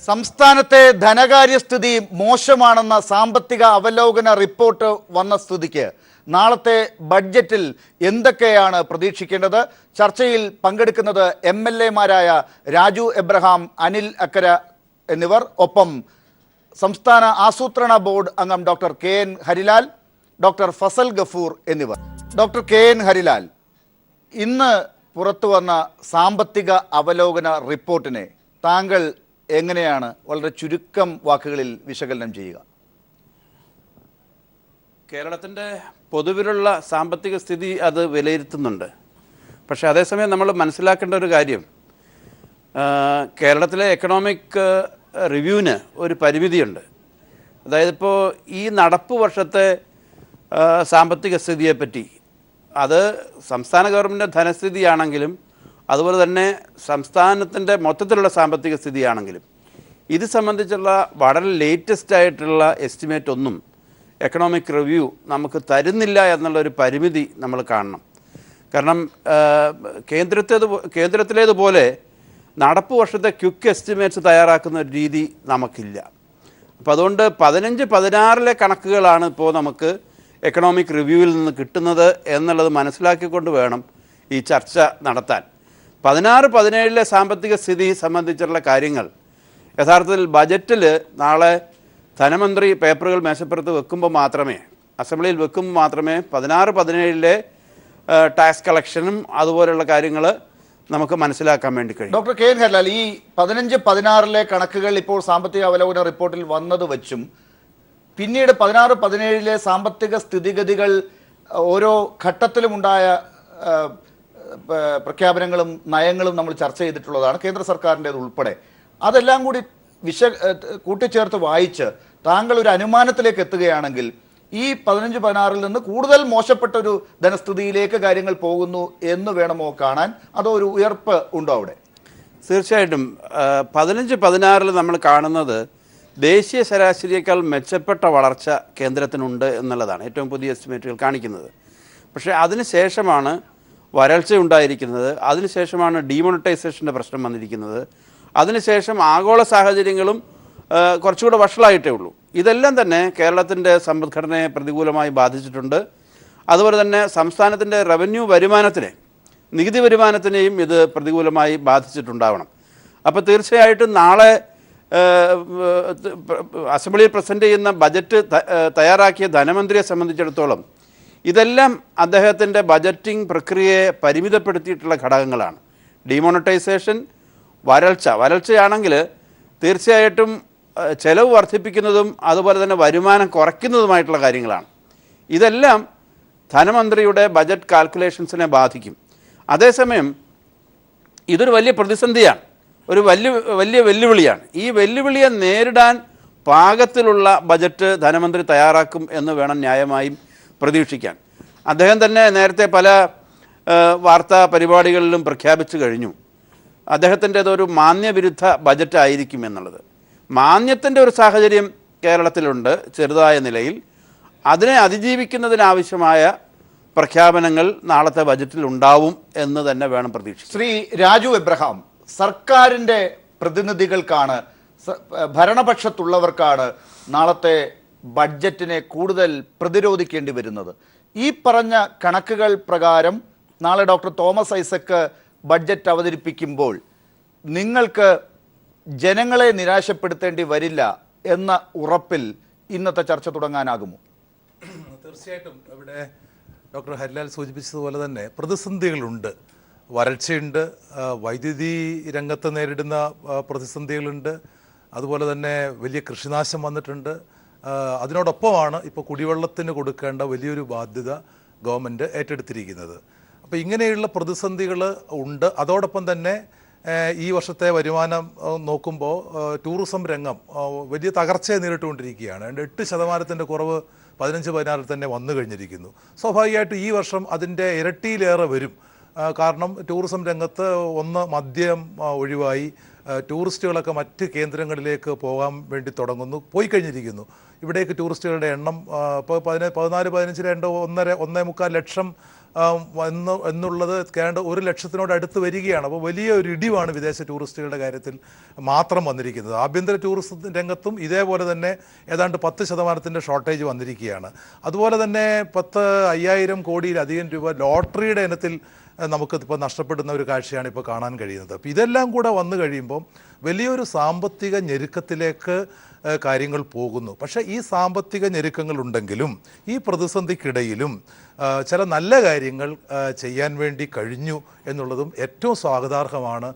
സംസ്ഥാനത്തെ ധനകാര്യസ്ഥിതി മോശമാണെന്ന സാമ്പത്തിക അവലോകന റിപ്പോർട്ട് വന്ന സ്ഥിതിക്ക് നാളത്തെ ബഡ്ജറ്റിൽ എന്തൊക്കെയാണ് പ്രതീക്ഷിക്കേണ്ടത്? ചർച്ചയിൽ പങ്കെടുക്കുന്നത് MLA-മാരായ രാജു എബ്രഹാം, അനിൽ അക്കര എന്നിവർ, ഒപ്പം സംസ്ഥാന ആസൂത്രണ ബോർഡ് അംഗം doctor KN Harilal, doctor Fazal Gafoor എന്നിവർ. ഡോക്ടർ KN ഹരിലാൽ, ഇന്ന് പുറത്തു വന്ന സാമ്പത്തിക അവലോകന റിപ്പോർട്ടിനെ താങ്കൾ എങ്ങനെയാണ് വളരെ ചുരുക്കം വാക്കുകളിൽ വിശകലനം ചെയ്യുക? കേരളത്തിൻ്റെ പൊതുവിലുള്ള സാമ്പത്തിക സ്ഥിതി അത് വിലയിരുത്തുന്നുണ്ട്. പക്ഷേ അതേസമയം നമ്മൾ മനസ്സിലാക്കേണ്ട ഒരു കാര്യം, കേരളത്തിലെ എക്കണോമിക് റിവ്യൂവിന് ഒരു പരിമിതിയുണ്ട്. അതായത് ഇപ്പോൾ ഈ നടപ്പ് വർഷത്തെ സാമ്പത്തിക സ്ഥിതിയെപ്പറ്റി, അത് സംസ്ഥാന ഗവൺമെൻറ്റിൻ്റെ ധനസ്ഥിതിയാണെങ്കിലും അതുപോലെ തന്നെ സംസ്ഥാനത്തിൻ്റെ മൊത്തത്തിലുള്ള സാമ്പത്തിക സ്ഥിതിയാണെങ്കിലും ഇത് സംബന്ധിച്ചുള്ള വളരെ ലേറ്റസ്റ്റ് ആയിട്ടുള്ള എസ്റ്റിമേറ്റ് ഒന്നും എക്കണോമിക് റിവ്യൂ നമുക്ക് എന്നുള്ളൊരു പരിമിതി നമ്മൾ കാണണം. കാരണം കേന്ദ്രത്തിലേതുപോലെ നടപ്പ് വർഷത്തെ ക്വിക്ക് എസ്റ്റിമേറ്റ്സ് തയ്യാറാക്കുന്ന ഒരു രീതി നമുക്കില്ല. അപ്പോൾ അതുകൊണ്ട് 15-16 കണക്കുകളാണ് ഇപ്പോൾ നമുക്ക് എക്കണോമിക് റിവ്യൂവിൽ നിന്ന് കിട്ടുന്നത് എന്നുള്ളത് മനസ്സിലാക്കിക്കൊണ്ട് വേണം ഈ ചർച്ച നടത്താൻ. 16-17 സാമ്പത്തിക സ്ഥിതി സംബന്ധിച്ചുള്ള കാര്യങ്ങൾ യഥാർത്ഥത്തിൽ ബജറ്റിൽ നാളെ ധനമന്ത്രി പേപ്പറുകൾ മേശപ്പുറത്ത് വെക്കുമ്പോൾ മാത്രമേ, അസംബ്ലിയിൽ വെക്കുമ്പോൾ മാത്രമേ 16-17 ടാക്സ് കളക്ഷനും അതുപോലെയുള്ള കാര്യങ്ങൾ നമുക്ക് മനസ്സിലാക്കാൻ വേണ്ടി കഴിയും. ഡോക്ടർ KN ഹരിലാൽ, ഈ 15-16 കണക്കുകൾ ഇപ്പോൾ സാമ്പത്തിക അവലോകന റിപ്പോർട്ടിൽ വന്നത് വെച്ചും പിന്നീട് 16-17 സാമ്പത്തിക സ്ഥിതിഗതികൾ ഓരോ ഘട്ടത്തിലുമുണ്ടായ പ്രഖ്യാപനങ്ങളും നയങ്ങളും നമ്മൾ ചർച്ച ചെയ്തിട്ടുള്ളതാണ്, കേന്ദ്ര സർക്കാരിൻ്റേത് ഉൾപ്പെടെ. അതെല്ലാം കൂടി കൂട്ടിച്ചേർത്ത് വായിച്ച് താങ്കൾ ഒരു അനുമാനത്തിലേക്ക് എത്തുകയാണെങ്കിൽ ഈ 15-16 നിന്ന് കൂടുതൽ മോശപ്പെട്ട ഒരു ധനസ്ഥിതിയിലേക്ക് കാര്യങ്ങൾ പോകുന്നു എന്ന് വേണമോ കാണാൻ, അതോ ഒരു ഉയർപ്പ് ഉണ്ടോ അവിടെ? തീർച്ചയായിട്ടും 15-16 നമ്മൾ കാണുന്നത് ദേശീയ ശരാശരിയേക്കാൾ മെച്ചപ്പെട്ട വളർച്ച കേന്ദ്രത്തിനുണ്ട് എന്നുള്ളതാണ് ഏറ്റവും പുതിയ എസ്റ്റിമേറ്റുകൾ കാണിക്കുന്നത്. പക്ഷേ അതിനുശേഷമാണ് വരൾച്ച ഉണ്ടായിരിക്കുന്നത്, അതിനുശേഷമാണ് ഡീമോണിറ്റൈസേഷൻ്റെ പ്രശ്നം വന്നിരിക്കുന്നത്, അതിനുശേഷം ആഗോള സാഹചര്യങ്ങളും കുറച്ചുകൂടെ വഷളായിട്ടേ ഉള്ളൂ. ഇതെല്ലാം തന്നെ കേരളത്തിൻ്റെ സമ്പദ്ഘടനയെ പ്രതികൂലമായി ബാധിച്ചിട്ടുണ്ട്. അതുപോലെ തന്നെ സംസ്ഥാനത്തിൻ്റെ റവന്യൂ വരുമാനത്തിനെ, നികുതി വരുമാനത്തിനെയും ഇത് പ്രതികൂലമായി ബാധിച്ചിട്ടുണ്ടാവണം. അപ്പോൾ തീർച്ചയായിട്ടും നാളെ അസംബ്ലിയിൽ പ്രസൻറ്റ് ചെയ്യുന്ന ബജറ്റ് തയ്യാറാക്കിയ ധനമന്ത്രിയെ സംബന്ധിച്ചിടത്തോളം ഇതെല്ലാം അദ്ദേഹത്തിൻ്റെ ബജറ്റിംഗ് പ്രക്രിയയെ പരിമിതപ്പെടുത്തിയിട്ടുള്ള ഘടകങ്ങളാണ്. ഡിമോണിറ്റൈസേഷൻ, വരൾച്ചയാണെങ്കിൽ തീർച്ചയായിട്ടും ചെലവ് വർദ്ധിപ്പിക്കുന്നതും അതുപോലെ തന്നെ വരുമാനം കുറയ്ക്കുന്നതുമായിട്ടുള്ള കാര്യങ്ങളാണ്. ഇതെല്ലാം ധനമന്ത്രിയുടെ ബജറ്റ് കാൽക്കുലേഷൻസിനെ ബാധിക്കും. അതേസമയം ഇതൊരു വലിയ പ്രതിസന്ധിയാണ്, ഒരു വലിയ വെല്ലുവിളിയാണ്. ഈ വെല്ലുവിളിയെ നേരിടാൻ പാകത്തിലുള്ള ബജറ്റ് ധനമന്ത്രി തയ്യാറാക്കും എന്ന് വേണം ന്യായമായും പ്രതീക്ഷിക്കാൻ. അദ്ദേഹം തന്നെ നേരത്തെ പല വാർത്താ പരിപാടികളിലും പ്രഖ്യാപിച്ചു കഴിഞ്ഞു അദ്ദേഹത്തിൻ്റേതൊരു മാന്യവിരുദ്ധ ബജറ്റ് ആയിരിക്കും എന്നുള്ളത്. മാന്യത്തിൻ്റെ ഒരു സാഹചര്യം കേരളത്തിലുണ്ട് ചെറുതായ നിലയിൽ. അതിനെ അതിജീവിക്കുന്നതിനാവശ്യമായ പ്രഖ്യാപനങ്ങൾ നാളത്തെ ബജറ്റിൽ ഉണ്ടാവും എന്ന് തന്നെ വേണം പ്രതീക്ഷിക്കാൻ. ശ്രീ രാജു എബ്രഹാം, സർക്കാരിൻ്റെ പ്രതിനിധികൾക്കാണ്, ഭരണപക്ഷത്തുള്ളവർക്കാണ് നാളത്തെ ബഡ്ജറ്റിനെ കൂടുതൽ പ്രതിരോധിക്കേണ്ടി വരുന്നത്. ഈ പറഞ്ഞ കണക്കുകൾ പ്രകാരം നാളെ ഡോക്ടർ തോമസ് ഐസക്ക് ബഡ്ജറ്റ് അവതരിപ്പിക്കുമ്പോൾ നിങ്ങൾക്ക് ജനങ്ങളെ നിരാശപ്പെടുത്തേണ്ടി വരില്ല എന്ന ഉറപ്പിൽ ഇന്നത്തെ ചർച്ച തുടങ്ങാനാകുമോ? തീർച്ചയായിട്ടും ഇവിടെ ഡോക്ടർ ഹരിലാൽ സൂചിപ്പിച്ചതുപോലെ തന്നെ പ്രതിസന്ധികളുണ്ട്. വരൾച്ചയുണ്ട്, വൈദ്യുതി രംഗത്ത് നേരിടുന്ന പ്രതിസന്ധികളുണ്ട്, അതുപോലെ തന്നെ വലിയ കൃഷിനാശം വന്നിട്ടുണ്ട്. അതിനോടൊപ്പമാണ് ഇപ്പോൾ കുടിവെള്ളത്തിന് കൊടുക്കേണ്ട വലിയൊരു ബാധ്യത ഗവൺമെൻറ് ഏറ്റെടുത്തിരിക്കുന്നത്. അപ്പോൾ ഇങ്ങനെയുള്ള പ്രതിസന്ധികൾ ഉണ്ട്. അതോടൊപ്പം തന്നെ ഈ വർഷത്തെ വരുമാനം നോക്കുമ്പോൾ ടൂറിസം രംഗം വലിയ തകർച്ചയെ നേരിട്ടുകൊണ്ടിരിക്കുകയാണ്. 8% കുറവ് 15-16 തന്നെ വന്നു കഴിഞ്ഞിരിക്കുന്നു. സ്വാഭാവികമായിട്ടും ഈ വർഷം അതിൻ്റെ ഇരട്ടിയിലേറെ വരും. കാരണം ടൂറിസം രംഗത്ത് മദ്യം ഒഴിവായി ടൂറിസ്റ്റുകളൊക്കെ മറ്റ് കേന്ദ്രങ്ങളിലേക്ക് പോകാൻ വേണ്ടി പോയി കഴിഞ്ഞിരിക്കുന്നു. ഇവിടേക്ക് ടൂറിസ്റ്റുകളുടെ എണ്ണം ഇപ്പോൾ 14-15 1.5 ലക്ഷം എന്നുള്ളത് കേരള 1 ലക്ഷത്തിനോട് അടുത്ത് വരികയാണ്. അപ്പോൾ വലിയ ഒരു ഇടിവാണ് വിദേശ ടൂറിസ്റ്റുകളുടെ കാര്യത്തിൽ മാത്രം വന്നിരിക്കുന്നത്. ആഭ്യന്തര ടൂറിസം രംഗത്തും ഇതേപോലെ തന്നെ ഏതാണ്ട് 10% ഷോർട്ടേജ് വന്നിരിക്കുകയാണ്. അതുപോലെ തന്നെ 5000 കോടിയിലധികം രൂപ ലോട്ടറിയുടെ ഇനത്തിൽ നമുക്കിപ്പോൾ നഷ്ടപ്പെടുന്ന ഒരു കാഴ്ചയാണ് ഇപ്പോൾ കാണാൻ കഴിയുന്നത്. അപ്പോൾ ഇതെല്ലാം കൂടെ വന്നു കഴിയുമ്പോൾ വലിയൊരു സാമ്പത്തിക ഞെരുക്കത്തിലേക്ക് കാര്യങ്ങൾ പോകുന്നു. പക്ഷേ ഈ സാമ്പത്തിക ഞെരുക്കങ്ങളുണ്ടെങ്കിലും ഈ പ്രതിസന്ധിക്കിടയിലും ചില നല്ല കാര്യങ്ങൾ ചെയ്യാൻ വേണ്ടി കഴിഞ്ഞു എന്നുള്ളതും ഏറ്റവും സ്വാഗതാർഹമാണ്.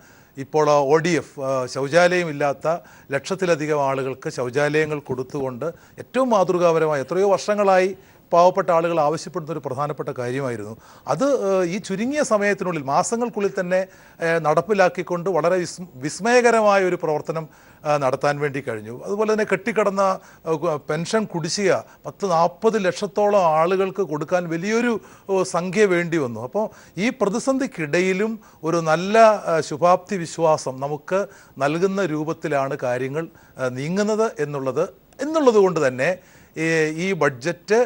ഇപ്പോൾ ODF ശൗചാലയമില്ലാത്ത ലക്ഷത്തിലധികം ആളുകൾക്ക് ശൗചാലയങ്ങൾ കൊടുത്തുകൊണ്ട് ഏറ്റവും മാതൃകാപരമായി എത്രയോ വർഷങ്ങളായി പാവപ്പെട്ട ആളുകൾ ആവശ്യപ്പെടുന്ന ഒരു പ്രധാനപ്പെട്ട കാര്യമായിരുന്നു. അത് ഈ ചുരുങ്ങിയ സമയത്തിനുള്ളിൽ മാസങ്ങൾക്കുള്ളിൽ തന്നെ നടപ്പിലാക്കിക്കൊണ്ട് വളരെ വിസ്മയകരമായ ഒരു പ്രവർത്തനം നടത്താൻ വേണ്ടി കഴിഞ്ഞു. അതുപോലെ തന്നെ കെട്ടിക്കിടന്ന പെൻഷൻ കുടിശ്ശിക 40 ലക്ഷത്തോളം ആളുകൾക്ക് കൊടുക്കാൻ വലിയൊരു സംഖ്യ വേണ്ടി വന്നു. അപ്പോൾ ഈ പ്രതിസന്ധിക്കിടയിലും ഒരു നല്ല ശുഭാപ്തി വിശ്വാസം നമുക്ക് നൽകുന്ന രൂപത്തിലാണ് കാര്യങ്ങൾ നീങ്ങുന്നത് എന്നുള്ളത് കൊണ്ട് തന്നെ ഈ ബഡ്ജറ്റ്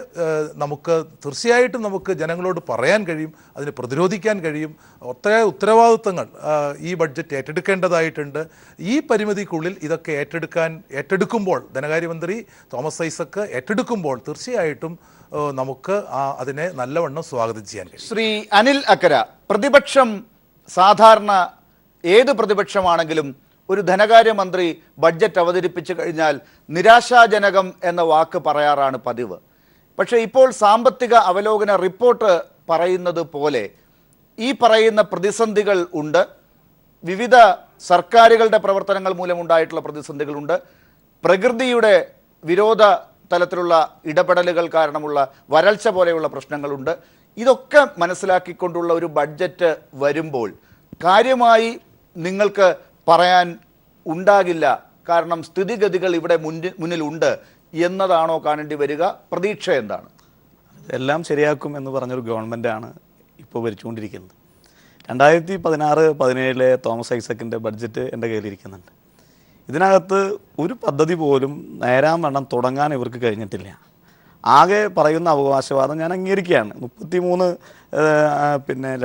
നമുക്ക് തീർച്ചയായിട്ടും നമുക്ക് ജനങ്ങളോട് പറയാൻ കഴിയും, അതിനെ പ്രതിരോധിക്കാൻ കഴിയും. ഒട്ടേറെ ഉത്തരവാദിത്തങ്ങൾ ഈ ബഡ്ജറ്റ് ഏറ്റെടുക്കേണ്ടതായിട്ടുണ്ട്. ഈ പരിമിതിക്കുള്ളിൽ ഇതൊക്കെ ഏറ്റെടുക്കുമ്പോൾ ധനകാര്യമന്ത്രി തോമസ് ഐസക്ക് ഏറ്റെടുക്കുമ്പോൾ തീർച്ചയായിട്ടും നമുക്ക് അതിനെ നല്ലവണ്ണം സ്വാഗതം ചെയ്യാൻ കഴിയും. ശ്രീ അനിൽ അക്കര, പ്രതിപക്ഷം സാധാരണ ഏത് പ്രതിപക്ഷമാണെങ്കിലും ഒരു ധനകാര്യമന്ത്രി ബഡ്ജറ്റ് അവതരിപ്പിച്ചു കഴിഞ്ഞാൽ നിരാശാജനകം എന്ന വാക്ക് പറയാറാണ് പതിവ്. പക്ഷേ ഇപ്പോൾ സാമ്പത്തിക അവലോകന റിപ്പോർട്ട് പറയുന്നത് പോലെ ഈ പറയുന്ന പ്രതിസന്ധികൾ ഉണ്ട്. വിവിധ സർക്കാരുകളുടെ പ്രവർത്തനങ്ങൾ മൂലമുണ്ടായിട്ടുള്ള പ്രതിസന്ധികളുണ്ട്. പ്രകൃതിയുടെ വിരോധ തലത്തിലുള്ള ഇടപെടലുകൾ കാരണമുള്ള വരൾച്ച പോലെയുള്ള പ്രശ്നങ്ങളുണ്ട്. ഇതൊക്കെ മനസ്സിലാക്കിക്കൊണ്ടുള്ള ഒരു ബഡ്ജറ്റ് വരുമ്പോൾ കാര്യമായി നിങ്ങൾക്ക് പറയാൻ ഉണ്ടാകില്ല. കാരണം സ്ഥിതിഗതികൾ ഇവിടെ മുന്നിലുണ്ട് എന്നതാണോ കാണേണ്ടി വരിക? പ്രതീക്ഷ എന്താണ്? എല്ലാം ശരിയാക്കും എന്ന് പറഞ്ഞൊരു ഗവൺമെൻറ്റാണ് ഇപ്പോൾ ഭരിച്ചുകൊണ്ടിരിക്കുന്നത്. 2016-17 തോമസ് ഐസക്കിൻ്റെ ബഡ്ജറ്റ് എൻ്റെ കയ്യിലിരിക്കുന്നുണ്ട്. ഇതിനകത്ത് ഒരു പദ്ധതി പോലും നേരാൻ വണ്ണം തുടങ്ങാൻ ഇവർക്ക് കഴിഞ്ഞിട്ടില്ല. ആകെ പറയുന്ന അവകാശവാദം ഞാൻ അംഗീകരിക്കുകയാണ്. 33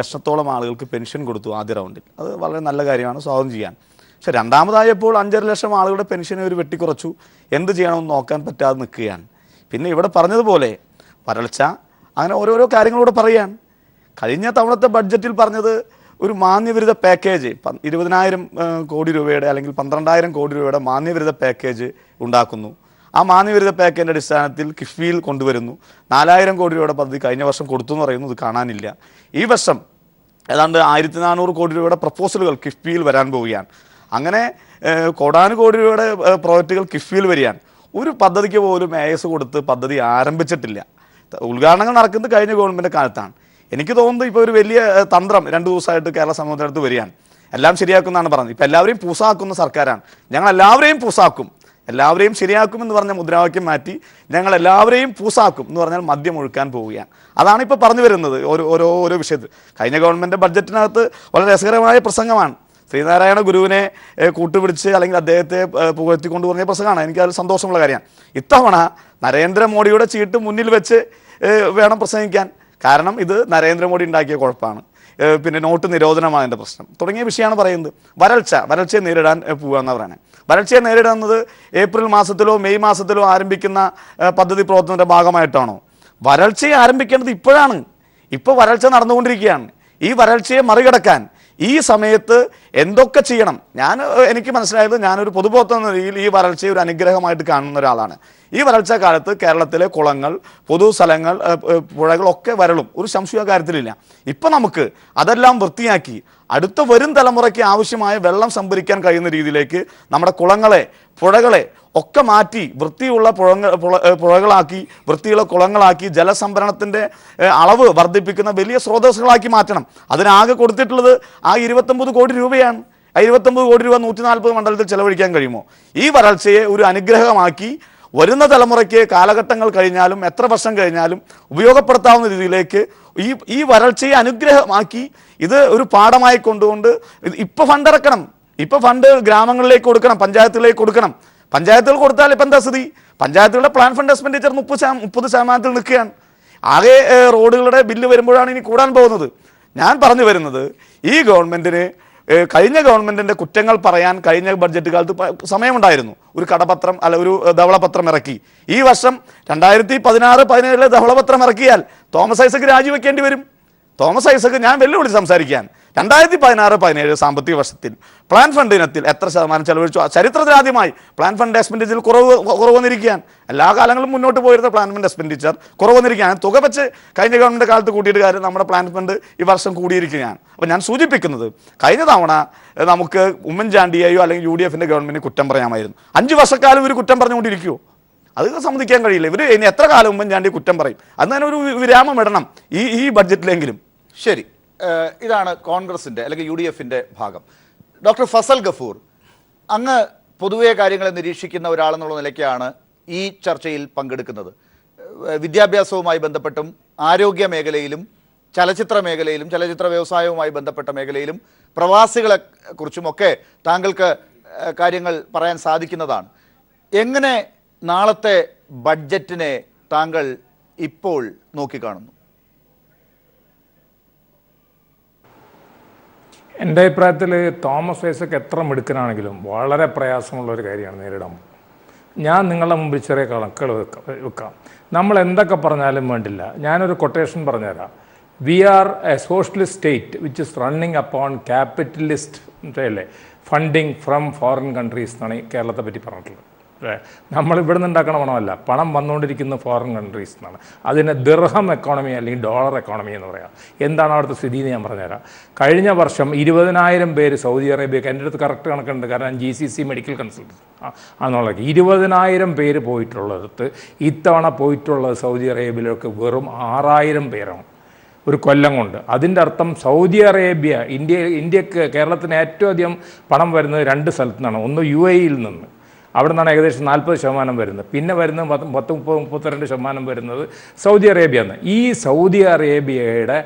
ലക്ഷത്തോളം ആളുകൾക്ക് പെൻഷൻ കൊടുത്തു ആദ്യ റൗണ്ടിൽ. അത് വളരെ നല്ല കാര്യമാണ്, സ്വാഗതം ചെയ്യാൻ. പക്ഷെ രണ്ടാമതായപ്പോൾ 5.5 ലക്ഷം ആളുകളുടെ പെൻഷനെ ഒരു വെട്ടിക്കുറച്ചു. എന്ത് ചെയ്യണമെന്ന് നോക്കാൻ പറ്റാതെ നിൽക്കുകയാണ്. പിന്നെ ഇവിടെ പറഞ്ഞതുപോലെ വരൾച്ച, അങ്ങനെ ഓരോരോ കാര്യങ്ങളൂടെ പറയാൻ. കഴിഞ്ഞ തവണത്തെ ബഡ്ജറ്റിൽ പറഞ്ഞത് ഒരു മാന്യവിരുദ്ധ പാക്കേജ് 20,000 കോടി രൂപയുടെ അല്ലെങ്കിൽ 12,000 കോടി രൂപയുടെ മാന്യവിരുദ്ധ പാക്കേജ് ഉണ്ടാക്കുന്നു. ആ മാന്യവിരുദ്ധ പാക്കേജിൻ്റെ അടിസ്ഥാനത്തിൽ കിഫ്ബിയിൽ കൊണ്ടുവരുന്നു. 4,000 കോടി രൂപയുടെ പദ്ധതി കഴിഞ്ഞ വർഷം കൊടുത്തു എന്ന് പറയുന്നു, ഇത് കാണാനില്ല. ഈ വർഷം ഏതാണ്ട് 1,400 കോടി രൂപയുടെ പ്രപ്പോസലുകൾ കിഫ്ബിയിൽ വരാൻ പോവുകയാണ്. അങ്ങനെ കോടാനുകോടി രൂപയുടെ പ്രോജക്റ്റുകൾ കിഫ്ബിയിൽ വരികയാണ്. ഒരു പദ്ധതിക്ക് പോലും AS കൊടുത്ത് പദ്ധതി ആരംഭിച്ചിട്ടില്ല. ഉദ്ഘാടനങ്ങൾ നടക്കുന്നത് കഴിഞ്ഞ ഗവൺമെൻറ് കാലത്താണ്. എനിക്ക് തോന്നുന്നത് ഇപ്പോൾ ഒരു വലിയ തന്ത്രം 2 ദിവസമായിട്ട് കേരള സമൂഹത്തിനടുത്ത് വരികയാണ്. എല്ലാം ശരിയാക്കുമെന്നാണ് പറഞ്ഞത്. ഇപ്പോൾ എല്ലാവരെയും പൂസാക്കുന്ന സർക്കാരാണ്. ഞങ്ങൾ എല്ലാവരെയും പൂസാക്കും, എല്ലാവരെയും ശരിയാക്കുമെന്ന് പറഞ്ഞ മുദ്രാവാക്യം മാറ്റി ഞങ്ങൾ എല്ലാവരെയും പൂസാക്കും എന്ന് പറഞ്ഞാൽ മദ്യം ഒഴുക്കാൻ പോവുകയാണ്. അതാണ് ഇപ്പോൾ പറഞ്ഞു വരുന്നത് ഓരോ വിഷയത്തിൽ. കഴിഞ്ഞ ഗവൺമെൻറ് ബഡ്ജറ്റിനകത്ത് വളരെ രസകരമായ പ്രസംഗമാണ്. ശ്രീനാരായണ ഗുരുവിനെ കൂട്ടുപിടിച്ച് അല്ലെങ്കിൽ അദ്ദേഹത്തെ പുകഴ്ത്തിക്കൊണ്ട് പറഞ്ഞ പ്രസംഗമാണ്. എനിക്കത് സന്തോഷമുള്ള കാര്യമാണ്. ഇത്തവണ നരേന്ദ്രമോദിയുടെ ചീട്ട് മുന്നിൽ വെച്ച് വേണം പ്രസംഗിക്കാൻ. കാരണം ഇത് നരേന്ദ്രമോദി ഉണ്ടാക്കിയ കുഴപ്പമാണ്. പിന്നെ നോട്ട് നിരോധനമാണ് എൻ്റെ പ്രശ്നം തുടങ്ങിയ വിഷയമാണ് പറയുന്നത്. വരൾച്ചയെ നേരിടാൻ പോവുകയെന്നാണ് പറയുന്നത്. വരൾച്ചയെ നേരിടുന്നത് ഏപ്രിൽ മാസത്തിലോ മെയ് മാസത്തിലോ ആരംഭിക്കുന്ന പദ്ധതി പ്രവർത്തനത്തിൻ്റെ ഭാഗമായിട്ടാണോ? വരൾച്ചയെ ആരംഭിക്കേണ്ടത് ഇപ്പോഴാണ്. ഇപ്പോൾ വരൾച്ച നടന്നുകൊണ്ടിരിക്കുകയാണ്. ഈ വരൾച്ചയെ മറികടക്കാൻ ഈ സമയത്ത് എന്തൊക്കെ ചെയ്യണം? എനിക്ക് മനസ്സിലായത്, ഞാനൊരു പൊതുപ്രവർത്തന എന്ന രീതിയിൽ ഈ വരൾച്ചയെ ഒരു അനുഗ്രഹമായിട്ട് കാണുന്ന ഒരാളാണ്. ഈ വരൾച്ച കാലത്ത് കേരളത്തിലെ കുളങ്ങൾ, പൊതുസ്ഥലങ്ങൾ, പുഴകളൊക്കെ വരളും, ഒരു സംശയ കാര്യത്തിലില്ല. ഇപ്പം നമുക്ക് അതെല്ലാം വൃത്തിയാക്കി അടുത്ത വരും തലമുറയ്ക്ക് ആവശ്യമായ വെള്ളം സംഭരിക്കാൻ കഴിയുന്ന രീതിയിലേക്ക് നമ്മുടെ കുളങ്ങളെ, പുഴകളെ ഒക്കെ മാറ്റി വൃത്തിയുള്ള പുഴകളാക്കി, വൃത്തിയുള്ള കുളങ്ങളാക്കി, ജലസംഭരണത്തിൻ്റെ അളവ് വർദ്ധിപ്പിക്കുന്ന വലിയ സ്രോതസ്സുകളാക്കി മാറ്റണം. അതിനാകെ കൊടുത്തിട്ടുള്ളത് ആ 29 കോടി രൂപയാണ്. ആ 29 കോടി രൂപ 140 മണ്ഡലത്തിൽ ചെലവഴിക്കാൻ കഴിയുമോ? ഈ വരൾച്ചയെ ഒരു അനുഗ്രഹമാക്കി വരുന്ന തലമുറയ്ക്ക് കാലഘട്ടങ്ങൾ കഴിഞ്ഞാലും എത്ര വർഷം കഴിഞ്ഞാലും ഉപയോഗപ്പെടുത്താവുന്ന രീതിയിലേക്ക് ഈ വരൾച്ചയെ അനുഗ്രഹമാക്കി ഇത് ഒരു പാഠമായി കൊണ്ടുകൊണ്ട് ഇപ്പോൾ ഫണ്ട് ഇറക്കണം. ഇപ്പോൾ ഫണ്ട് ഗ്രാമങ്ങളിലേക്ക് കൊടുക്കണം, പഞ്ചായത്തുകളിലേക്ക് കൊടുക്കണം. പഞ്ചായത്തുകൾ കൊടുത്താൽ ഇപ്പം എന്താ സ്ഥിതി? പഞ്ചായത്തുകളുടെ പ്ലാൻ ഫണ്ട് എക്സ്പെൻഡിച്ചർ 30% നിൽക്കുകയാണ്. ആകെ റോഡുകളുടെ ബില്ല് വരുമ്പോഴാണ് ഇനി കൂടാൻ പോകുന്നത്. ഞാൻ പറഞ്ഞു വരുന്നത്, ഈ ഗവൺമെൻറ്റിന് കഴിഞ്ഞ ഗവൺമെൻറ്റിൻ്റെ കുറ്റങ്ങൾ പറയാൻ കഴിഞ്ഞ ബഡ്ജറ്റ് കാലത്ത് സമയമുണ്ടായിരുന്നു. ഒരു കടപത്രം അല്ല ഒരു ധവളപത്രം ഇറക്കി. ഈ വർഷം 2016-17 ധവളപത്രം ഇറക്കിയാൽ തോമസ് ഐസക് രാജിവെക്കേണ്ടി വരും. തോമസ് ഐസക് ഞാൻ വെല്ലുവിളിച്ച് സംസാരിക്കാൻ 2016-17 സാമ്പത്തിക വർഷത്തിൽ പ്ലാൻ ഫണ്ട് ഇനത്തിൽ എത്ര ശതമാനം ചെലവഴിച്ചു? ചരിത്രത്തിലാദ്യമായി പ്ലാൻ ഫണ്ട് എക്സ്പെൻഡിച്ചറിൽ കുറവ് വന്നിരിക്കുകയാണ്. എല്ലാ കാലങ്ങളും മുന്നോട്ട് പോയിരുന്ന പ്ലാൻ ഫണ്ട് എക്സ്പെൻഡിച്ചർ കുറവ് വന്നിരിക്കുകയാണ്. തുക വെച്ച് കഴിഞ്ഞ ഗവൺമെൻറ് കാലത്ത് കൂട്ടിയിട്ട് കാര്യം നമ്മുടെ പ്ലാൻ ഫണ്ട് ഈ വർഷം കൂടിയിരിക്കുകയാണ്. അപ്പോൾ ഞാൻ സൂചിപ്പിക്കുന്നത്, കഴിഞ്ഞ തവണ നമുക്ക് ഉമ്മൻചാണ്ടിയെയോ അല്ലെങ്കിൽ UDFൻ്റെ ഗവൺമെൻറ് കുറ്റം പറയാമായിരുന്നു. 5 വർഷക്കാലം ഇവർ കുറ്റം പറഞ്ഞുകൊണ്ടിരിക്കുമോ? അത് സമ്മതിക്കാൻ കഴിയില്ല. ഇവർ ഇനി എത്ര കാലം ഉമ്മൻചാണ്ടി കുറ്റം പറയും? അതിന് തന്നെ ഒരു വിരാമം ഇടണം ഈ ബഡ്ജറ്റിലെങ്കിലും. ശരി, ഇതാണ് കോൺഗ്രസിൻ്റെ അല്ലെങ്കിൽ UDFൻ്റെ ഭാഗം. ഡോക്ടർ ഫസൽ ഗഫൂർ, അങ്ങ് പൊതുവെ കാര്യങ്ങളെ നിരീക്ഷിക്കുന്ന ഒരാളെന്നുള്ള നിലയ്ക്കാണ് ഈ ചർച്ചയിൽ പങ്കെടുക്കുന്നത്. വിദ്യാഭ്യാസവുമായി ബന്ധപ്പെട്ടും ആരോഗ്യ മേഖലയിലും ചലച്ചിത്ര മേഖലയിലും ചലച്ചിത്ര വ്യവസായവുമായി ബന്ധപ്പെട്ട മേഖലയിലും പ്രവാസികളെ കുറിച്ചുമൊക്കെ താങ്കൾക്ക് കാര്യങ്ങൾ പറയാൻ സാധിക്കുന്നതാണ്. എങ്ങനെ നാളത്തെ ബഡ്ജറ്റിനെ താങ്കൾ ഇപ്പോൾ നോക്കിക്കാണുന്നു? എൻ്റെ അഭിപ്രായത്തിൽ തോമസ് ഐസക് എത്ര മിടുക്കനാണെങ്കിലും വളരെ പ്രയാസമുള്ള ഒരു കാര്യമാണ് നേരിടാൻ. ഞാൻ നിങ്ങളുടെ മുമ്പിൽ ചെറിയ കണക്കുകൾ വെക്കാം. നമ്മൾ എന്തൊക്കെ പറഞ്ഞാലും വേണ്ടില്ല. ഞാനൊരു കൊട്ടേഷൻ പറഞ്ഞുതരാം. We are a socialist state which is running upon capitalist അല്ലേ ഫണ്ടിങ് ഫ്രം ഫോറിൻ കൺട്രീസ് എന്നാണ് കേരളത്തെ പറ്റി പറഞ്ഞിട്ടുള്ളത്. നമ്മൾ ഇവിടെ നിന്ന് ഉണ്ടാക്കണ പണമല്ല, പണം വന്നുകൊണ്ടിരിക്കുന്ന ഫോറിൻ കൺട്രീസ് എന്നാണ്. അതിനെ ദിർഹം എക്കോണമി അല്ലെങ്കിൽ ഡോളർ എക്കോണമി എന്ന് പറയാം. എന്താണ് അവിടുത്തെ സ്ഥിതി എന്ന് ഞാൻ പറഞ്ഞുതരാം. കഴിഞ്ഞ വർഷം 20,000 പേര് സൗദി അറേബ്യക്ക്, എൻ്റെ അടുത്ത് കറക്റ്റ് കണക്കുണ്ട് കാരണം GCC മെഡിക്കൽ കൺസൾട്ടൻസ് ആണെന്നുള്ളത്, 20,000 പേര് പോയിട്ടുള്ളിടത്ത് ഇത്തവണ പോയിട്ടുള്ളത് സൗദി അറേബ്യയിലേക്ക് വെറും 6,000 പേരാണ് ഒരു കൊല്ലം കൊണ്ട്. അതിൻ്റെ അർത്ഥം സൗദി അറേബ്യ ഇന്ത്യക്ക് കേരളത്തിന് ഏറ്റവും അധികം പണം വരുന്നത് 2 സ്ഥലത്തു നിന്നാണ്. ഒന്ന് UAE-യിൽ നിന്ന്, അവിടെ നിന്നാണ് ഏകദേശം 40% വരുന്നത്. പിന്നെ വരുന്നത് 30-32% വരുന്നത് സൗദി അറേബ്യ എന്ന്. ഈ സൗദി അറേബ്യയുടെ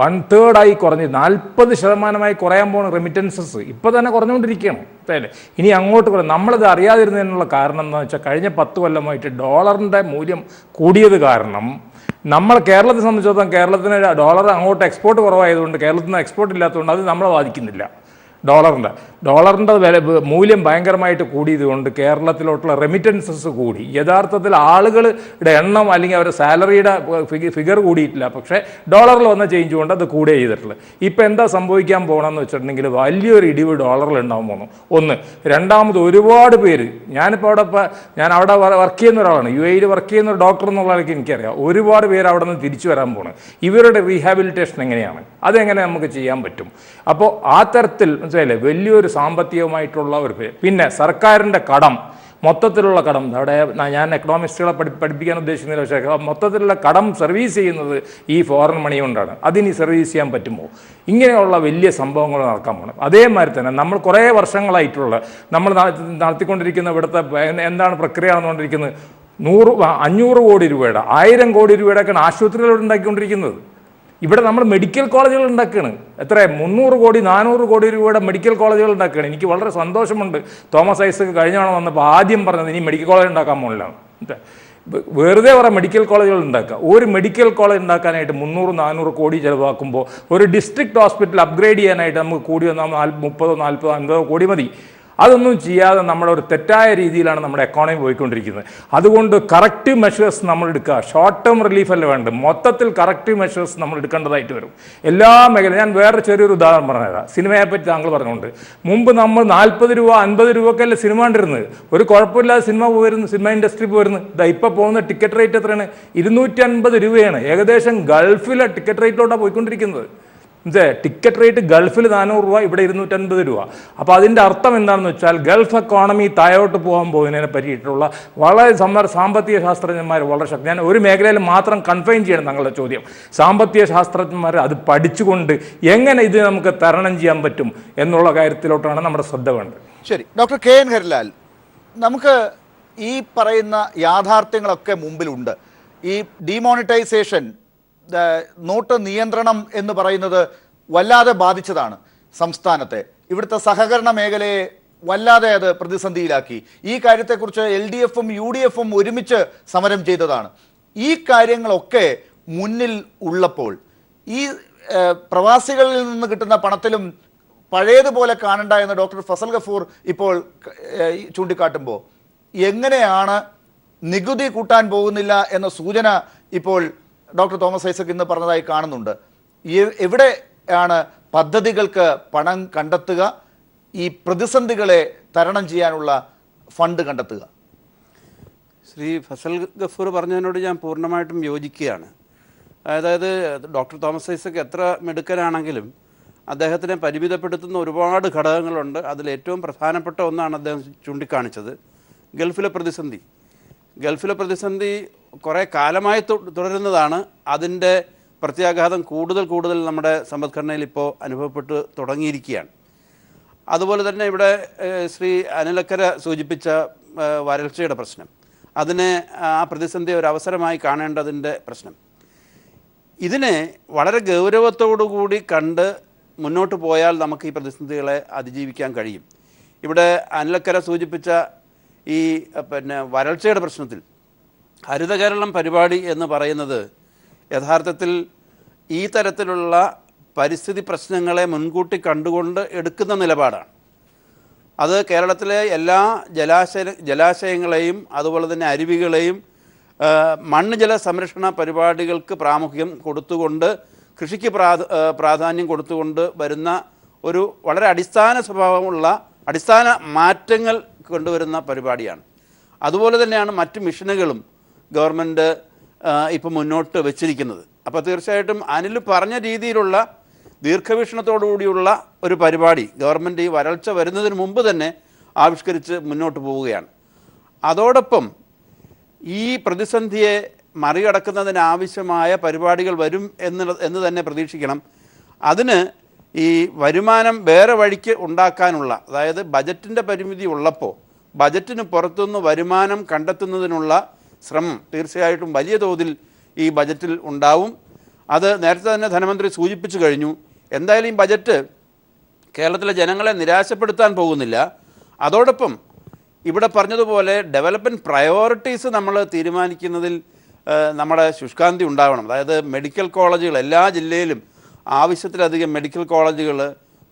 1/3 കുറഞ്ഞ് 40% കുറയാൻ പോകുന്ന റെമിറ്റൻസസ് ഇപ്പോൾ തന്നെ കുറഞ്ഞുകൊണ്ടിരിക്കുകയാണ്. അല്ലേ, ഇനി അങ്ങോട്ട് കുറയും. നമ്മളിത് അറിയാതിരുന്നതിനുള്ള കാരണം എന്താണെന്ന് വെച്ചാൽ കഴിഞ്ഞ 10 കൊല്ലമായിട്ട് ഡോളറിൻ്റെ മൂല്യം കൂടിയത് കാരണം നമ്മൾ കേരളത്തെ സംബന്ധിച്ചിടത്തോളം കേരളത്തിന് ഡോളർ അങ്ങോട്ട് എക്സ്പോർട്ട് കുറവായതുകൊണ്ട് കേരളത്തിൽ നിന്ന് എക്സ്പോർട്ട് ഇല്ലാത്തതുകൊണ്ട് അത് നമ്മളെ ബാധിക്കുന്നില്ല. ഡോളറിൻ്റെ മൂല്യം ഭയങ്കരമായിട്ട് കൂടിയതുകൊണ്ട് കേരളത്തിലോട്ടുള്ള റെമിറ്റൻസസ് കൂടി. യഥാർത്ഥത്തിൽ ആളുകളുടെ എണ്ണം അല്ലെങ്കിൽ അവരുടെ സാലറിയുടെ ഫിഗർ കൂടിയിട്ടില്ല, പക്ഷേ ഡോളറിൽ വന്ന ചേഞ്ച് കൊണ്ട് അത് കൂടുകയും ചെയ്തിട്ടുള്ളത്. ഇപ്പോൾ എന്താ സംഭവിക്കാൻ പോകണമെന്ന് വെച്ചിട്ടുണ്ടെങ്കിൽ വലിയൊരു ഇടിവ് ഡോളറിൽ ഉണ്ടാകാൻ പോകുന്നു. ഒന്ന്. രണ്ടാമത് ഒരുപാട് പേര്, ഞാൻ അവിടെ വർക്ക് ചെയ്യുന്ന ഒരാളാണ്, UAE-യിൽ വർക്ക് ചെയ്യുന്ന ഒരു ഡോക്ടർ എന്നുള്ളതൊക്കെ എനിക്കറിയാം. ഒരുപാട് പേര് അവിടെ നിന്ന് തിരിച്ചു വരാൻ പോകണം. ഇവരുടെ റീഹാബിലിറ്റേഷൻ എങ്ങനെയാണ്, അതെങ്ങനെ നമുക്ക് ചെയ്യാൻ പറ്റും? അപ്പോൾ ആ തരത്തിൽ മനസ്സിലായില്ലേ വലിയൊരു സാമ്പത്തികമായിട്ടുള്ള ഒരു പേര്. പിന്നെ സർക്കാരിൻ്റെ കടം, മൊത്തത്തിലുള്ള കടം, അവിടെ ഞാൻ എക്കണോമിസ്റ്റുകളെ പഠിപ്പിക്കാൻ ഉദ്ദേശിക്കുന്നില്ല, പക്ഷേ മൊത്തത്തിലുള്ള കടം സർവീസ് ചെയ്യുന്നത് ഈ ഫോറിൻ മണി കൊണ്ടാണ്. അതിനി സർവീസ് ചെയ്യാൻ പറ്റുമോ? ഇങ്ങനെയുള്ള വലിയ സംഭവങ്ങൾ നടക്കാൻ പോകണം. അതേമാതിരി തന്നെ നമ്മൾ കുറേ വർഷങ്ങളായിട്ടുള്ള നമ്മൾ നടത്തിക്കൊണ്ടിരിക്കുന്ന ഇവിടുത്തെ എന്താണ് പ്രക്രിയ നടന്നുകൊണ്ടിരിക്കുന്നത്, 500 കോടി രൂപയുടെ 1000 കോടി രൂപയുടെയൊക്കെയാണ് ആശുപത്രികൾ ഉണ്ടാക്കിക്കൊണ്ടിരിക്കുന്നത്. ഇവിടെ നമ്മൾ മെഡിക്കൽ കോളേജുകൾ ഉണ്ടാക്കുകയാണ്. എത്ര 300 കോടി 400 കോടി രൂപയുടെ മെഡിക്കൽ കോളേജുകൾ ഉണ്ടാക്കുകയാണ്. എനിക്ക് വളരെ സന്തോഷമുണ്ട്. തോമസ് ഐസക് കഴിഞ്ഞ തവണ വന്നപ്പോൾ ആദ്യം പറഞ്ഞത് ഇനി മെഡിക്കൽ കോളേജ് ഉണ്ടാക്കാൻ പോകില്ല. വെറുതെ പറയാം, മെഡിക്കൽ കോളേജുകൾ ഉണ്ടാക്കുക. ഒരു മെഡിക്കൽ കോളേജ് ഉണ്ടാക്കാനായിട്ട് 300-400 കോടി ചിലവാക്കുമ്പോൾ ഒരു ഡിസ്ട്രിക്ട് ഹോസ്പിറ്റൽ അപ്ഗ്രേഡ് ചെയ്യാനായിട്ട് നമുക്ക് കൂടി വന്നാൽ 30-40-50 കോടി മതി. അതൊന്നും ചെയ്യാതെ നമ്മളൊരു തെറ്റായ രീതിയിലാണ് നമ്മുടെ എക്കോണമി പോയിക്കൊണ്ടിരിക്കുന്നത്. അതുകൊണ്ട് കറക്റ്റീവ് മെഷേഴ്സ് നമ്മൾ എടുക്കുക. ഷോർട്ട് ടേം റിലീഫല്ല വേണ്ടത്, മൊത്തത്തിൽ കറക്റ്റീവ് മെഷേഴ്സ് നമ്മൾ എടുക്കേണ്ടതായിട്ട് വരും എല്ലാ മേഖലയും. ഞാൻ വേറെ ചെറിയൊരു ഉദാഹരണം പറഞ്ഞുതരാം. സിനിമയെ പറ്റി താങ്കൾ പറഞ്ഞുകൊണ്ട്, മുമ്പ് നമ്മൾ 40 രൂപ 50 രൂപക്കല്ലേ സിനിമ കണ്ടിരുന്നത്. ഒരു കുഴപ്പമില്ലാതെ സിനിമ പോയിരുന്നു, സിനിമ ഇൻഡസ്ട്രി പോയിരുന്നു. ഇപ്പോൾ പോകുന്ന ടിക്കറ്റ് റേറ്റ് എത്രയാണ്? 250 രൂപയാണ്. ഏകദേശം ഗൾഫിലെ ടിക്കറ്റ് റേറ്റിലോട്ടാണ് പോയിക്കൊണ്ടിരിക്കുന്നത്. ടിക്കറ്റ് റേറ്റ് ഗൾഫിൽ 400 രൂപ, ഇവിടെ 250 രൂപ. അപ്പോൾ അതിൻ്റെ അർത്ഥം എന്താണെന്ന് വെച്ചാൽ ഗൾഫ് എക്കോണമി താഴോട്ട് പോകാൻ പോകുന്നതിനെ പറ്റിയിട്ടുള്ള വളരെ സാമ്പത്തിക ശാസ്ത്രജ്ഞന്മാർ വളരെ ശക്തി. ഞാൻ ഒരു മേഖലയിൽ മാത്രം കൺഫൈൻ ചെയ്യണം താങ്കളുടെ ചോദ്യം. സാമ്പത്തിക ശാസ്ത്രജ്ഞന്മാർ അത് പഠിച്ചുകൊണ്ട് എങ്ങനെ ഇത് നമുക്ക് തരണം ചെയ്യാൻ പറ്റും എന്നുള്ള കാര്യത്തിലോട്ടാണ് നമ്മുടെ ശ്രദ്ധ വേണ്ടത്. ശരി, ഡോക്ടർ KN ഹരിലാൽ, നമുക്ക് ഈ പറയുന്ന യാഥാർത്ഥ്യങ്ങളൊക്കെ മുമ്പിലുണ്ട്. ഈ ഡിമോണിറ്റൈസേഷൻ, നോട്ട് നിയന്ത്രണം എന്ന് പറയുന്നത് വല്ലാതെ ബാധിച്ചതാണ് സംസ്ഥാനത്തെ. ഇവിടുത്തെ സഹകരണ മേഖലയെ വല്ലാതെ അത് പ്രതിസന്ധിയിലാക്കി. ഈ കാര്യത്തെക്കുറിച്ച് LDF-ഉം UDF-ഉം ഒരുമിച്ച് സമരം ചെയ്തതാണ്. ഈ കാര്യങ്ങളൊക്കെ മുന്നിൽ ഉള്ളപ്പോൾ ഈ പ്രവാസികളിൽ നിന്ന് കിട്ടുന്ന പണത്തിലും പഴയതുപോലെ കാണണ്ട എന്ന് ഡോക്ടർ ഫസൽ ഗഫൂർ ഇപ്പോൾ ചൂണ്ടിക്കാട്ടുമ്പോൾ എങ്ങനെയാണ് നികുതി കൂട്ടാൻ പോകുന്നില്ല എന്ന സൂചന ഇപ്പോൾ ഡോക്ടർ തോമസ് ഐസക് ഇന്ന് പറഞ്ഞതായി കാണുന്നുണ്ട്. എവിടെയാണ് പദ്ധതികൾക്ക് പണം കണ്ടെത്തുക, ഈ പ്രതിസന്ധികളെ തരണം ചെയ്യാനുള്ള ഫണ്ട് കണ്ടെത്തുക? ശ്രീ ഫസൽ ഗഫൂർ പറഞ്ഞതിനോട് ഞാൻ പൂർണ്ണമായിട്ടും യോജിക്കുകയാണ്. അതായത് ഡോക്ടർ തോമസ് ഐസക് എത്ര മിടുക്കനാണെങ്കിലും അദ്ദേഹത്തിനെ പരിമിതപ്പെടുത്തുന്ന ഒരുപാട് ഘടകങ്ങളുണ്ട്. അതിലേറ്റവും പ്രധാനപ്പെട്ട ഒന്നാണ് അദ്ദേഹം ചൂണ്ടിക്കാണിച്ചത്, ഗൾഫിലെ പ്രതിസന്ധി. ഗൾഫിലെ പ്രതിസന്ധി കുറേ കാലമായി തുടരുന്നതാണ്. അതിൻ്റെ പ്രത്യാഘാതം കൂടുതൽ നമ്മുടെ സമ്പദ്ഘടനയിൽ ഇപ്പോൾ അനുഭവപ്പെട്ട് തുടങ്ങിയിരിക്കുകയാണ്. അതുപോലെ തന്നെ ഇവിടെ ശ്രീ അനിലക്കര സൂചിപ്പിച്ച വരൾച്ചയുടെ പ്രശ്നം, അതിനെ ആ പ്രതിസന്ധിയെ ഒരു അവസരമായി കാണേണ്ടതിൻ്റെ പ്രശ്നം, ഇതിനെ വളരെ ഗൗരവത്തോടുകൂടി കണ്ട് മുന്നോട്ട് പോയാൽ നമുക്ക് ഈ പ്രതിസന്ധികളെ അതിജീവിക്കാൻ കഴിയും. ഇവിടെ അനിലക്കര സൂചിപ്പിച്ച ഈ വരൾച്ചയുടെ പ്രശ്നത്തിൽ ഹരിത കേരളം പരിപാടി എന്ന് പറയുന്നത് യഥാർത്ഥത്തിൽ ഈ തരത്തിലുള്ള പരിസ്ഥിതി പ്രശ്നങ്ങളെ മുൻകൂട്ടി കണ്ടുകൊണ്ട് എടുക്കുന്ന നിലപാടാണ്. അത് കേരളത്തിലെ എല്ലാ ജലാശയങ്ങളെയും അതുപോലെ തന്നെ അരുവികളെയും മണ്ണ് ജല സംരക്ഷണ പരിപാടികൾക്ക് പ്രാമുഖ്യം കൊടുത്തുകൊണ്ട്, കൃഷിക്ക് പ്രാധാന്യം കൊടുത്തുകൊണ്ട് വരുന്ന ഒരു വളരെ അടിസ്ഥാന സ്വഭാവമുള്ള അടിസ്ഥാന മാറ്റങ്ങൾ കൊണ്ടുവരുന്ന പരിപാടിയാണ്. അതുപോലെ തന്നെയാണ് മറ്റ് മിഷനുകളും ഗവൺമെൻറ് ഇപ്പം മുന്നോട്ട് വച്ചിരിക്കുന്നത്. അപ്പോൾ തീർച്ചയായിട്ടും അനിൽ പറഞ്ഞ രീതിയിലുള്ള ദീർഘവീക്ഷണത്തോടുകൂടിയുള്ള ഒരു പരിപാടി ഗവൺമെൻറ് ഈ വരൾച്ച വരുന്നതിന് മുമ്പ് തന്നെ ആവിഷ്കരിച്ച് മുന്നോട്ട് പോവുകയാണ്. അതോടൊപ്പം ഈ പ്രതിസന്ധിയെ മറികടക്കുന്നതിനാവശ്യമായ പരിപാടികൾ വരും എന്ന് തന്നെ പ്രതീക്ഷിക്കണം. അതിന് ഈ വരുമാനം വേറെ വഴിക്ക് ഉണ്ടാക്കാനുള്ള, അതായത് ബജറ്റിൻ്റെ പരിമിതി ഉള്ളപ്പോൾ ബജറ്റിന് പുറത്തുനിന്ന് വരുമാനം കണ്ടെത്തുന്നതിനുള്ള ശ്രമം തീർച്ചയായിട്ടും വലിയ തോതിൽ ഈ ബജറ്റിൽ ഉണ്ടാവും. അത് നേരത്തെ തന്നെ ധനമന്ത്രി സൂചിപ്പിച്ചു കഴിഞ്ഞു. എന്തായാലും ഈ ബജറ്റ് കേരളത്തിലെ ജനങ്ങളെ നിരാശപ്പെടുത്താൻ പോകുന്നില്ല. അതോടൊപ്പം ഇവിടെ പറഞ്ഞതുപോലെ ഡെവലപ്മെൻറ്റ് പ്രയോറിറ്റീസ് നമ്മൾ തീരുമാനിക്കുന്നതിൽ നമ്മുടെ ശുഷ്കാന്തി ഉണ്ടാവണം. അതായത് മെഡിക്കൽ കോളേജുകൾ എല്ലാ ജില്ലയിലും ആവശ്യത്തിലധികം മെഡിക്കൽ കോളേജുകൾ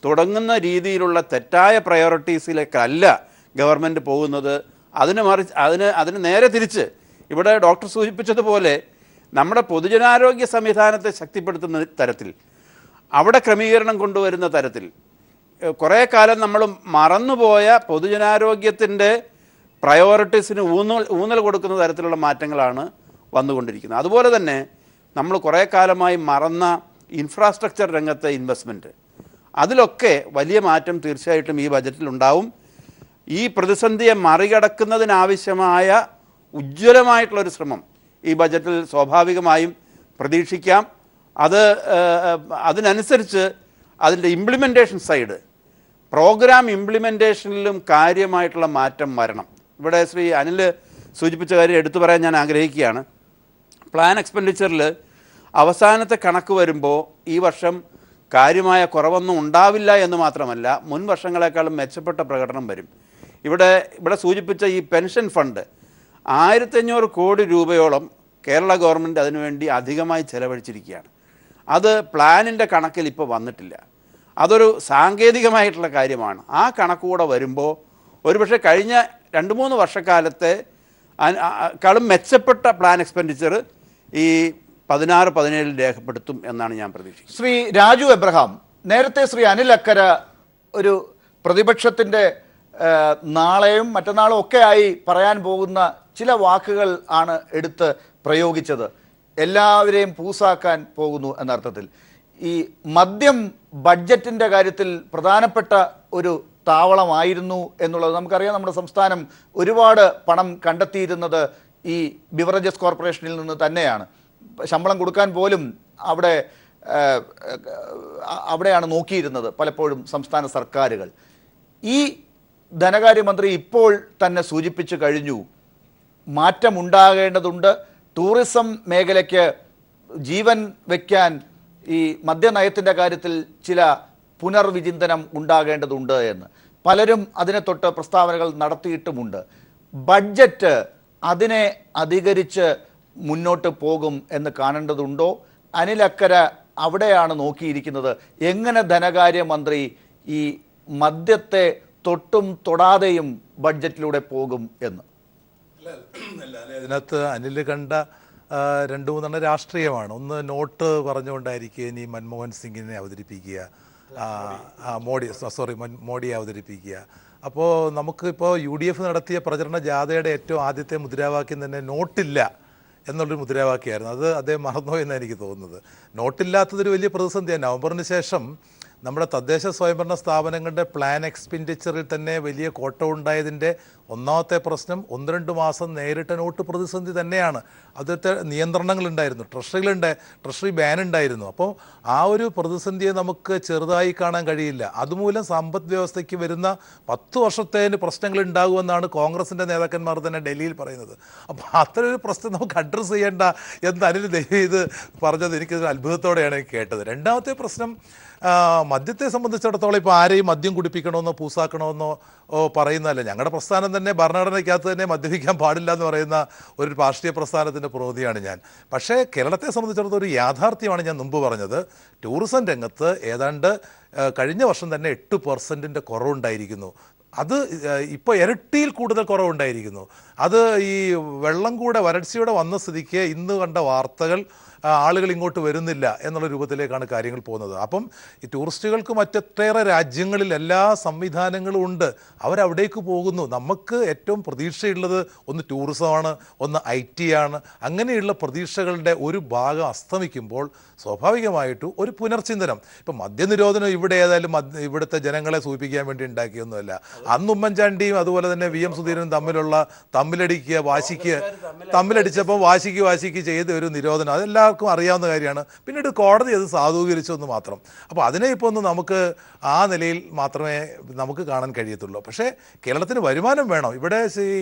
തുടങ്ങുന്ന രീതിയിലുള്ള തെറ്റായ പ്രയോറിറ്റീസിലേക്കല്ല ഗവൺമെൻറ് പോകുന്നത്. അതിന് നേരെ തിരിച്ച് ഇവിടെ ഡോക്ടർ സൂചിപ്പിച്ചതുപോലെ നമ്മുടെ പൊതുജനാരോഗ്യ സംവിധാനത്തെ ശക്തിപ്പെടുത്തുന്ന തരത്തിൽ, അവിടെ ക്രമീകരണം കൊണ്ടുവരുന്ന തരത്തിൽ, കുറേ കാലം നമ്മൾ മറന്നുപോയ പൊതുജനാരോഗ്യത്തിൻ്റെ പ്രയോറിറ്റീസിന് ഊന്നൽ കൊടുക്കുന്ന തരത്തിലുള്ള മാറ്റങ്ങളാണ് വന്നുകൊണ്ടിരിക്കുന്നത്. അതുപോലെ തന്നെ നമ്മൾ കുറേ കാലമായി മറന്ന ഇൻഫ്രാസ്ട്രക്ചർ രംഗത്തെ ഇൻവെസ്റ്റ്മെൻറ്റ്, അതിലൊക്കെ വലിയ മാറ്റം തീർച്ചയായിട്ടും ഈ ബജറ്റിലുണ്ടാവും. ഈ പ്രതിസന്ധിയെ മറികടക്കുന്നതിനാവശ്യമായ ഉജ്ജ്വലമായിട്ടുള്ളൊരു ശ്രമം ഈ ബജറ്റിൽ സ്വാഭാവികമായും പ്രതീക്ഷിക്കാം. അതിനനുസരിച്ച് അതിൻ്റെ ഇംപ്ലിമെൻറ്റേഷൻ സൈഡ്, പ്രോഗ്രാം ഇംപ്ലിമെൻറ്റേഷനിലും കാര്യമായിട്ടുള്ള മാറ്റം വരണം. ഇവിടെ ശ്രീ അനിൽ സൂചിപ്പിച്ച കാര്യം എടുത്തു പറയാൻ ഞാൻ ആഗ്രഹിക്കുകയാണ്. പ്ലാൻ എക്സ്പെൻഡിച്ചറിൽ അവസാനത്തെ കണക്ക് വരുമ്പോൾ ഈ വർഷം കാര്യമായ കുറവൊന്നും ഉണ്ടാവില്ല എന്ന് മാത്രമല്ല, മുൻ വർഷങ്ങളെക്കാളും മെച്ചപ്പെട്ട പ്രകടനം വരും. ഇവിടെ സൂചിപ്പിച്ച ഈ പെൻഷൻ ഫണ്ട് 1500 കോടി രൂപയോളം കേരള ഗവൺമെൻറ് അതിനുവേണ്ടി അധികമായി ചെലവഴിച്ചിരിക്കുകയാണ്. അത് പ്ലാനിൻ്റെ കണക്കിൽ ഇപ്പോൾ വന്നിട്ടില്ല. അതൊരു സാങ്കേതികമായിട്ടുള്ള കാര്യമാണ്. ആ കണക്കുകൂടെ വരുമ്പോൾ ഒരുപക്ഷെ കഴിഞ്ഞ 2-3 വർഷക്കാലത്തെ ക്കാളും മെച്ചപ്പെട്ട പ്ലാൻ എക്സ്പെൻഡിച്ചർ ഈ 16-17 രേഖപ്പെടുത്തും എന്നാണ് ഞാൻ പ്രതീക്ഷിക്കുന്നത്. ശ്രീ രാജു എബ്രഹാം, നേരത്തെ ശ്രീ അനിൽ അക്കര ഒരു പ്രതിപക്ഷത്തിൻ്റെ നാളെയും മറ്റന്നാളും ഒക്കെ ആയി പറയാൻ പോകുന്ന ചില വാക്കുകൾ ആണ് എടുത്ത് പ്രയോഗിച്ചത്. എല്ലാവരെയും പൂസാക്കാൻ പോകുന്നു എന്നർത്ഥത്തിൽ. ഈ മദ്യം ബഡ്ജറ്റിൻ്റെ കാര്യത്തിൽ പ്രധാനപ്പെട്ട ഒരു താവളമായിരുന്നു എന്നുള്ളത് നമുക്കറിയാം. നമ്മുടെ സംസ്ഥാനം ഒരുപാട് പണം കണ്ടെത്തിയിരുന്നത് ഈ ബിവറേജസ് കോർപ്പറേഷനിൽ നിന്ന് തന്നെയാണ്. ശമ്പളം കൊടുക്കാൻ പോലും അവിടെയാണ് നോക്കിയിരുന്നത് പലപ്പോഴും സംസ്ഥാന സർക്കാരുകൾ. ഈ ധനകാര്യമന്ത്രി ഇപ്പോൾ തന്നെ സൂചിപ്പിച്ചു കഴിഞ്ഞു, മാറ്റമുണ്ടാകേണ്ടതുണ്ട്. ടൂറിസം മേഖലയ്ക്ക് ജീവൻ വയ്ക്കാൻ ഈ മദ്യനയത്തിൻ്റെ കാര്യത്തിൽ ചില പുനർവിചിന്തനം ഉണ്ടാകേണ്ടതുണ്ട് എന്ന് പലരും അതിനെ തൊട്ട് പ്രസ്താവനകൾ നടത്തിയിട്ടുമുണ്ട്. ബഡ്ജറ്റ് അതിനെ അധികരിച്ച് മുന്നോട്ട് പോകും എന്ന് കാണേണ്ടതുണ്ടോ? അനിൽ അക്കര അവിടെയാണ് നോക്കിയിരിക്കുന്നത്. എങ്ങനെ ധനകാര്യമന്ത്രി ഈ മദ്യത്തെ തൊട്ടും തൊടാതെയും ബഡ്ജറ്റിലൂടെ പോകും എന്ന്? ഇതിനകത്ത് അനിൽ കണ്ട രണ്ട് മൂന്നെണ്ണം രാഷ്ട്രീയമാണ്. ഒന്ന് നോട്ട് പറഞ്ഞുകൊണ്ടായിരിക്കും ഇനി മൻമോഹൻ സിംഗിനെ അവതരിപ്പിക്കുക, മോഡിയെ അവതരിപ്പിക്കുക. അപ്പോൾ നമുക്കിപ്പോൾ UDF നടത്തിയ പ്രചരണ ജാഥയുടെ ഏറ്റവും ആദ്യത്തെ മുദ്രാവാക്യം തന്നെ നോട്ടില്ല എന്നുള്ളൊരു മുദ്രാവാക്യമായിരുന്നു. അത് അദ്ദേഹം മറന്നോ എന്നാണ് എനിക്ക് തോന്നുന്നത്. നോട്ടില്ലാത്തതൊരു വലിയ പ്രതിസന്ധിയാണ്. നവംബറിന് ശേഷം നമ്മുടെ തദ്ദേശ സ്വയംഭരണ സ്ഥാപനങ്ങളുടെ പ്ലാൻ എക്സ്പെൻഡിച്ചറിൽ തന്നെ വലിയ കോട്ട ഉണ്ടായതിൻ്റെ ഒന്നാമത്തെ പ്രശ്നം 1-2 മാസം നേരിട്ട നോട്ട് പ്രതിസന്ധി തന്നെയാണ്. അതിലത്തെ നിയന്ത്രണങ്ങളുണ്ടായിരുന്നു, ട്രഷറി ബാൻ ഉണ്ടായിരുന്നു. അപ്പോൾ ആ ഒരു പ്രതിസന്ധിയെ നമുക്ക് ചെറുതായി കാണാൻ കഴിയില്ല. അതുമൂലം സമ്പദ് വ്യവസ്ഥയ്ക്ക് വരുന്ന 10 വർഷത്തേന് പ്രശ്നങ്ങൾ ഉണ്ടാകുമെന്നാണ് കോൺഗ്രസിൻ്റെ നേതാക്കന്മാർ തന്നെ ഡൽഹിയിൽ പറയുന്നത്. അപ്പോൾ അത്രയൊരു പ്രശ്നം നമുക്ക് അഡ്രസ്സ് ചെയ്യേണ്ട എന്ന് അനിൽ ഇത് പറഞ്ഞത് എനിക്കൊരു അത്ഭുതത്തോടെയാണ് കേട്ടത്. രണ്ടാമത്തെ പ്രശ്നം, മദ്യത്തെ സംബന്ധിച്ചിടത്തോളം ഇപ്പോൾ ആരെയും മദ്യം കുടിപ്പിക്കണമെന്നോ പൂസാക്കണമെന്നോ പറയുന്നതല്ല. ഞങ്ങളുടെ പ്രസ്ഥാനം തന്നെ ഭരണഘടനയ്ക്കകത്ത് തന്നെ മദ്യപിക്കാൻ പാടില്ല എന്ന് പറയുന്ന ഒരു രാഷ്ട്രീയ പ്രസ്ഥാനത്തിൻ്റെ പ്രതിനിധിയാണ് ഞാൻ. പക്ഷേ കേരളത്തെ സംബന്ധിച്ചിടത്തോളം ഒരു യാഥാർത്ഥ്യമാണ് ഞാൻ മുമ്പ് പറഞ്ഞത്. ടൂറിസം രംഗത്ത് ഏതാണ്ട് കഴിഞ്ഞ വർഷം തന്നെ 8% കുറവുണ്ടായിരിക്കുന്നു. അത് ഇപ്പോൾ ഇരട്ടിയിൽ കൂടുതൽ കുറവുണ്ടായിരിക്കുന്നു. അത് ഈ വെള്ളം കൂടെ വരൾച്ചയോടെ വന്ന സ്ഥിതിക്ക് ഇന്ന് കണ്ട വാർത്തകൾ ആളുകൾ ഇങ്ങോട്ട് വരുന്നില്ല എന്നുള്ള രൂപത്തിലേക്കാണ് കാര്യങ്ങൾ പോകുന്നത്. അപ്പം ഈ ടൂറിസ്റ്റുകൾക്ക് മറ്റൊട്ടേറെ രാജ്യങ്ങളിൽ എല്ലാ സംവിധാനങ്ങളും ഉണ്ട്, അവരവിടേക്ക് പോകുന്നു. നമുക്ക് ഏറ്റവും പ്രതീക്ഷയുള്ളത് ഒന്ന് ടൂറിസമാണ്, ഒന്ന് IT ആണ്. അങ്ങനെയുള്ള പ്രതീക്ഷകളുടെ ഒരു ഭാഗം അസ്തമിക്കുമ്പോൾ സ്വാഭാവികമായിട്ടും ഒരു പുനർചിന്തനം. ഇപ്പം മദ്യനിരോധനം ഇവിടെ ഏതായാലും ഇവിടുത്തെ ജനങ്ങളെ സൂചിപ്പിക്കാൻ വേണ്ടി ഉണ്ടാക്കിയൊന്നുമല്ല. അന്ന് ഉമ്മൻചാണ്ടിയും അതുപോലെ തന്നെ VM സുധീരനും തമ്മിലടിച്ചപ്പോൾ വാശിക്ക് ചെയ്ത ഒരു നിരോധനം അതെല്ലാവർക്കും അറിയാവുന്ന കാര്യമാണ്. പിന്നീട് കോടതി അത് സാധൂകരിച്ചെന്ന് മാത്രം. അപ്പോൾ അതിനെ ഇപ്പോൾ ഒന്ന് നമുക്ക് ആ നിലയിൽ മാത്രമേ നമുക്ക് കാണാൻ കഴിയത്തുള്ളൂ. പക്ഷേ കേരളത്തിന് വരുമാനം വേണം. ഇവിടെ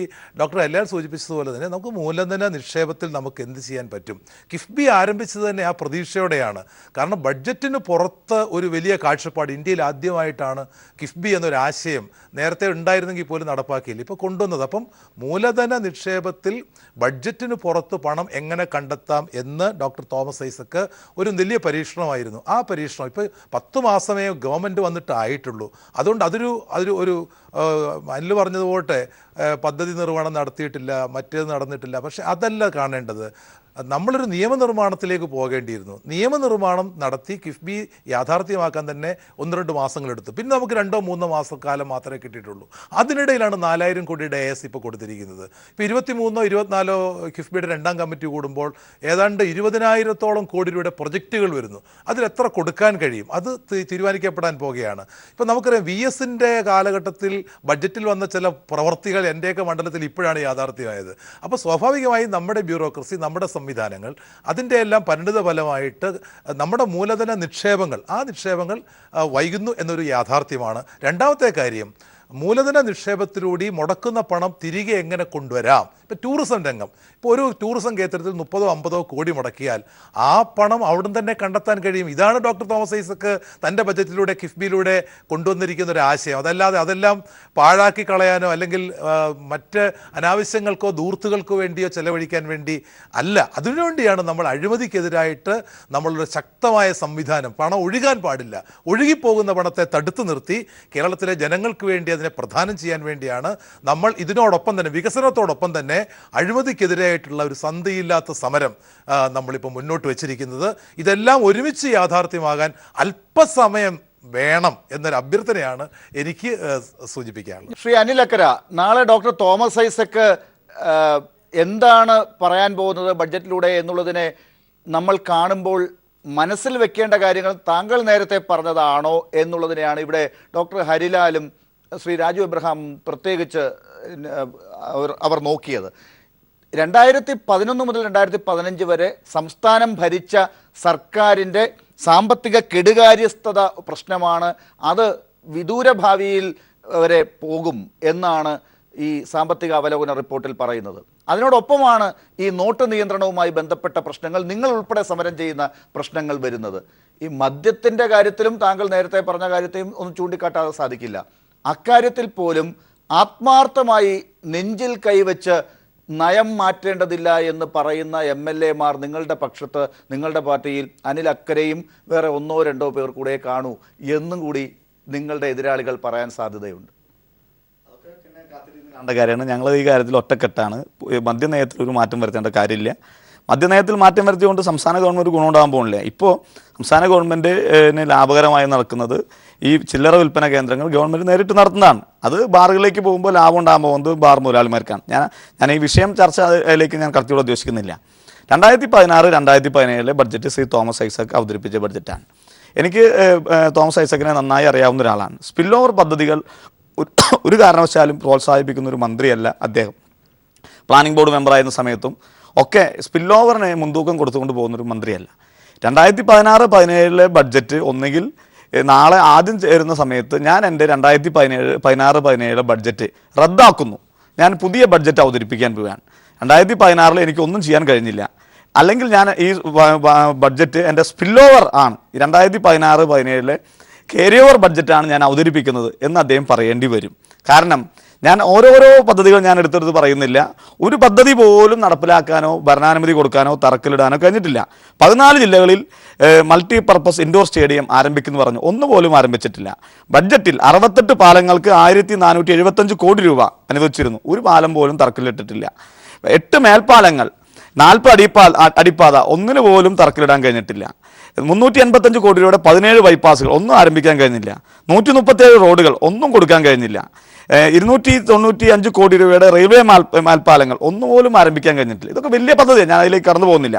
ഡോക്ടർ എല്ലാവരും സൂചിപ്പിച്ചതുപോലെ തന്നെ നമുക്ക് മൂലധന നിക്ഷേപത്തിൽ നമുക്ക് എന്ത് ചെയ്യാൻ പറ്റും? കിഫ്ബി ആരംഭിച്ചത് തന്നെ ആ പ്രതീക്ഷയോടെയാണ്. കാരണം ബഡ്ജറ്റിന് പുറത്ത് ഒരു വലിയ കാഴ്ചപ്പാട് ഇന്ത്യയിൽ ആദ്യമായിട്ടാണ് കിഫ്ബി എന്നൊരാശയം നേരത്തെ ഉണ്ടായിരുന്നെങ്കിൽ പോലും നടപ്പാക്കിയില്ല, ഇപ്പോൾ കൊണ്ടുവന്നത്. അപ്പം മൂലധന നിക്ഷേപത്തിൽ ബഡ്ജറ്റിന് പുറത്ത് പണം എങ്ങനെ കണ്ടെത്താം എന്ന് ഡോക്ടർ തോമസ് ഐസക്ക് ഒരു വലിയ പരീക്ഷണമായിരുന്നു. ആ പരീക്ഷണം ഇപ്പോൾ 10 മാസമേ ഗവൺമെൻറ് വന്നിട്ട് ആയിട്ടുള്ളൂ. അതുകൊണ്ട് അതൊരു അനിൽ പറഞ്ഞതുപോലെ പദ്ധതി നിർവ്വഹണം നടത്തിയിട്ടില്ല, മറ്റേത് നടന്നിട്ടില്ല. പക്ഷെ അതല്ല കാണേണ്ടത്. നമ്മളൊരു നിയമനിർമ്മാണത്തിലേക്ക് പോകേണ്ടിയിരുന്നു. നിയമനിർമ്മാണം നടത്തി കിഫ്ബി യാഥാർത്ഥ്യമാക്കാൻ തന്നെ 1-2 മാസങ്ങളെടുത്തു. പിന്നെ നമുക്ക് 2-3 മാസക്കാലം മാത്രമേ കിട്ടിയിട്ടുള്ളൂ. അതിനിടയിലാണ് 4000 കോടിയുടെ AS ഇപ്പോൾ കൊടുത്തിരിക്കുന്നത്. ഇപ്പോൾ 23-24 കിഫ്ബിയുടെ 2ാം കമ്മിറ്റി കൂടുമ്പോൾ ഏതാണ്ട് 20,000-ഓളം കോടി രൂപയുടെ പ്രൊജക്റ്റുകൾ വരുന്നു. അതിലെത്ര കൊടുക്കാൻ കഴിയും അത് തീരുമാനിക്കപ്പെടാൻ പോകുകയാണ്. ഇപ്പോൾ നമുക്കറിയാം VSൻ്റെ കാലഘട്ടത്തിൽ ബഡ്ജറ്റിൽ വന്ന ചില പ്രവർത്തികൾ എൻ്റെയൊക്കെ മണ്ഡലത്തിൽ ഇപ്പോഴാണ് യാഥാർത്ഥ്യമായത്. അപ്പോൾ സ്വാഭാവികമായും നമ്മുടെ ബ്യൂറോക്രസി, നമ്മുടെ സംവിധാനങ്ങൾ, അതിൻ്റെ എല്ലാം പരിണിത ഫലമായിട്ട് നമ്മുടെ മൂലധന നിക്ഷേപങ്ങൾ വൈകുന്നു എന്നൊരു യാഥാർത്ഥ്യമാണ്. രണ്ടാമത്തെ കാര്യം, മൂലധന നിക്ഷേപത്തിലൂടെ മുടക്കുന്ന പണം തിരികെ എങ്ങനെ കൊണ്ടുവരാം. ഇപ്പോൾ ടൂറിസം രംഗം, ഇപ്പോൾ ഒരു ടൂറിസം കേന്ദ്രത്തിൽ 30-50 കോടി മുടക്കിയാൽ ആ പണം അവിടുന്ന് തന്നെ കണ്ടെത്താൻ കഴിയും. ഇതാണ് ഡോക്ടർ തോമസ് ഐസക്ക് തൻ്റെ ബജറ്റിലൂടെ കിഫ്ബിയിലൂടെ കൊണ്ടുവന്നിരിക്കുന്ന ഒരു ആശയം. അതല്ലാതെ അതെല്ലാം പാഴാക്കി കളയാനോ അല്ലെങ്കിൽ മറ്റ് അനാവശ്യങ്ങൾക്കോ ധൂർത്തുകൾക്കോ വേണ്ടിയോ ചെലവഴിക്കാൻ വേണ്ടി അല്ല. അതിനുവേണ്ടിയാണ് നമ്മൾ അഴിമതിക്കെതിരായിട്ട് നമ്മളൊരു ശക്തമായ സംവിധാനം, പണം ഒഴുകാൻ പാടില്ല, ഒഴുകിപ്പോകുന്ന പണത്തെ തടുത്തു നിർത്തി കേരളത്തിലെ ജനങ്ങൾക്ക് വേണ്ടി അതിനെ പ്രദാനം ചെയ്യാൻ വേണ്ടിയാണ് നമ്മൾ ഇതിനോടൊപ്പം തന്നെ വികസനത്തോടൊപ്പം തന്നെ അഴിമതിക്കെതിരായിട്ടുള്ള ഒരു സന്ധിയില്ലാത്ത സമരം നമ്മളിപ്പോൾ മുന്നോട്ട് വെച്ചിരിക്കുന്നത്. ഇതെല്ലാം ഒരുമിച്ച് യാഥാർത്ഥ്യമാകാൻ അല്പസമയം വേണം എന്നൊരു അഭ്യർത്ഥനയാണ് എനിക്ക് സൂചിപ്പിക്കാനുള്ളത്. ശ്രീ അനിൽ അക്കര, നാളെ ഡോക്ടർ തോമസ് ഐസക്ക് എന്താണ് പറയാൻ പോകുന്നത് ബഡ്ജറ്റിലൂടെ എന്നുള്ളതിനെ നമ്മൾ കാണുമ്പോൾ മനസ്സിൽ വെക്കേണ്ട കാര്യങ്ങൾ താങ്കൾ നേരത്തെ പറഞ്ഞതാണോ എന്നുള്ളതിനെയാണ് ഇവിടെ ഡോക്ടർ ഹരിലാലും ശ്രീ രാജു എബ്രഹാം പ്രത്യേകിച്ച് അവർ നോക്കിയത്. 2011 മുതൽ 2015 വരെ സംസ്ഥാനം ഭരിച്ച സർക്കാരിൻ്റെ സാമ്പത്തിക കെടുകാര്യസ്ഥത പ്രശ്നമാണ്. അത് വിദൂര ഭാവിയിൽ വരെ പോകും എന്നാണ് ഈ സാമ്പത്തിക അവലോകന റിപ്പോർട്ടിൽ പറയുന്നത്. അതിനോടൊപ്പമാണ് ഈ നോട്ട് നിയന്ത്രണവുമായി ബന്ധപ്പെട്ട പ്രശ്നങ്ങൾ, നിങ്ങൾ ഉൾപ്പെടെ സമരം ചെയ്യുന്ന പ്രശ്നങ്ങൾ വരുന്നത്. ഈ മദ്യത്തിൻ്റെ കാര്യത്തിലും താങ്കൾ നേരത്തെ പറഞ്ഞ കാര്യത്തെയും ഒന്നും ചൂണ്ടിക്കാട്ടാതെ സാധിക്കില്ല. അക്കാര്യത്തിൽ പോലും ആത്മാർത്ഥമായി നെഞ്ചിൽ കൈവച്ച് നയം മാറ്റേണ്ടതില്ല എന്ന് പറയുന്ന MLA-മാർ നിങ്ങളുടെ പക്ഷത്ത്, നിങ്ങളുടെ പാർട്ടിയിൽ അനിൽ അക്കരെയും വേറെ 1-2 പേർ കൂടെ കാണൂ എന്നും കൂടി നിങ്ങളുടെ എതിരാളികൾ പറയാൻ സാധ്യതയുണ്ട്. കണ്ട കാര്യമാണ്. ഞങ്ങൾ ഈ കാര്യത്തിൽ ഒറ്റക്കെട്ടാണ്. മദ്യനയത്തിൽ ഒരു മാറ്റം വരുത്തേണ്ട കാര്യമില്ല. മദ്യനയത്തിൽ മാറ്റം വരുത്തിയതുകൊണ്ട് സംസ്ഥാന ഗവൺമെൻറ് ഒരു ഗുണമുണ്ടാകാൻ പോകുന്നില്ല. ഇപ്പോൾ സംസ്ഥാന ഗവൺമെൻറ്റിന് ലാഭകരമായി നടക്കുന്നത് ഈ ചില്ലറ വിൽപ്പന കേന്ദ്രങ്ങൾ ഗവൺമെൻറ് നേരിട്ട് നടത്തുന്നതാണ്. അത് ബാറുകളിലേക്ക് പോകുമ്പോൾ ലാഭം ഉണ്ടാകാൻ പോകുന്നത് ബാർ മുതലാളിമാർക്കാണ്. ഞാൻ ഈ വിഷയം ചർച്ചയിലേക്ക് ഞാൻ കടത്തിയോടെ ഉദ്ദേശിക്കുന്നില്ല. 2016-2017 ബഡ്ജറ്റ് ശ്രീ തോമസ് ഐസക് അവതരിപ്പിച്ച ബഡ്ജറ്റാണ്. എനിക്ക് തോമസ് ഐസക്കിനെ നന്നായി അറിയാവുന്ന ഒരാളാണ്. സ്പിൽ ഓവർ പദ്ധതികൾ ഒരു കാരണവശാലും പ്രോത്സാഹിപ്പിക്കുന്ന ഒരു മന്ത്രിയല്ല അദ്ദേഹം. പ്ലാനിംഗ് ബോർഡ് മെമ്പറായിരുന്ന സമയത്തും ഒക്കെ സ്പിൽ ഓവറിനെ മുൻതൂക്കം കൊടുത്തുകൊണ്ട് പോകുന്നൊരു മന്ത്രിയല്ല. 2016-17 ബഡ്ജറ്റ് ഒന്നുകിൽ നാളെ ആദ്യം ചേരുന്ന സമയത്ത് ഞാൻ എൻ്റെ 2016-17 ബഡ്ജറ്റ് റദ്ദാക്കുന്നു, ഞാൻ പുതിയ ബഡ്ജറ്റ് അവതരിപ്പിക്കാൻ പോവുകയാണ്. 2016 എനിക്കൊന്നും ചെയ്യാൻ കഴിഞ്ഞില്ല, അല്ലെങ്കിൽ ഞാൻ ഈ ബഡ്ജറ്റ് എൻ്റെ സ്പിൽ ഓവർ ആണ്, 2016-17 ക്യാരി ഓവർ ബഡ്ജറ്റാണ് ഞാൻ അവതരിപ്പിക്കുന്നത് എന്ന് അദ്ദേഹം പറയേണ്ടി വരും. കാരണം ഞാൻ ഓരോരോ പദ്ധതികൾ ഞാൻ എടുത്തെടുത്ത് പറയുന്നില്ല. ഒരു പദ്ധതി പോലും നടപ്പിലാക്കാനോ ഭരണാനുമതി കൊടുക്കാനോ തറക്കല്ലിടാനോ കഴിഞ്ഞിട്ടില്ല. 14 ജില്ലകളിൽ മൾട്ടി പർപ്പസ് ഇൻഡോർ സ്റ്റേഡിയം ആരംഭിക്കുന്നു പറഞ്ഞു, ഒന്നുപോലും ആരംഭിച്ചിട്ടില്ല. ബഡ്ജറ്റിൽ 68 പാലങ്ങൾക്ക് 1475 കോടി രൂപ അനുവദിച്ചിരുന്നു, ഒരു പാലം പോലും തറക്കല്ലിട്ടിട്ടില്ല. 8 മേൽപ്പാലങ്ങൾ, 40 അടിപ്പാത, ഒന്നിനു പോലും തറക്കല്ലിടാൻ കഴിഞ്ഞിട്ടില്ല. 385 കോടി രൂപയുടെ 17 ബൈപ്പാസുകൾ, ഒന്നും ആരംഭിക്കാൻ കഴിഞ്ഞില്ല. 137 റോഡുകൾ, ഒന്നും കൊടുക്കാൻ കഴിഞ്ഞില്ല. 295 കോടി രൂപയുടെ റെയിൽവേ മേൽപ്പാലങ്ങൾ, ഒന്നുപോലും ആരംഭിക്കാൻ കഴിഞ്ഞിട്ടില്ല. ഇതൊക്കെ വലിയ പദ്ധതിയാണ്, ഞാൻ അതിലേക്ക് കടന്നു പോകുന്നില്ല.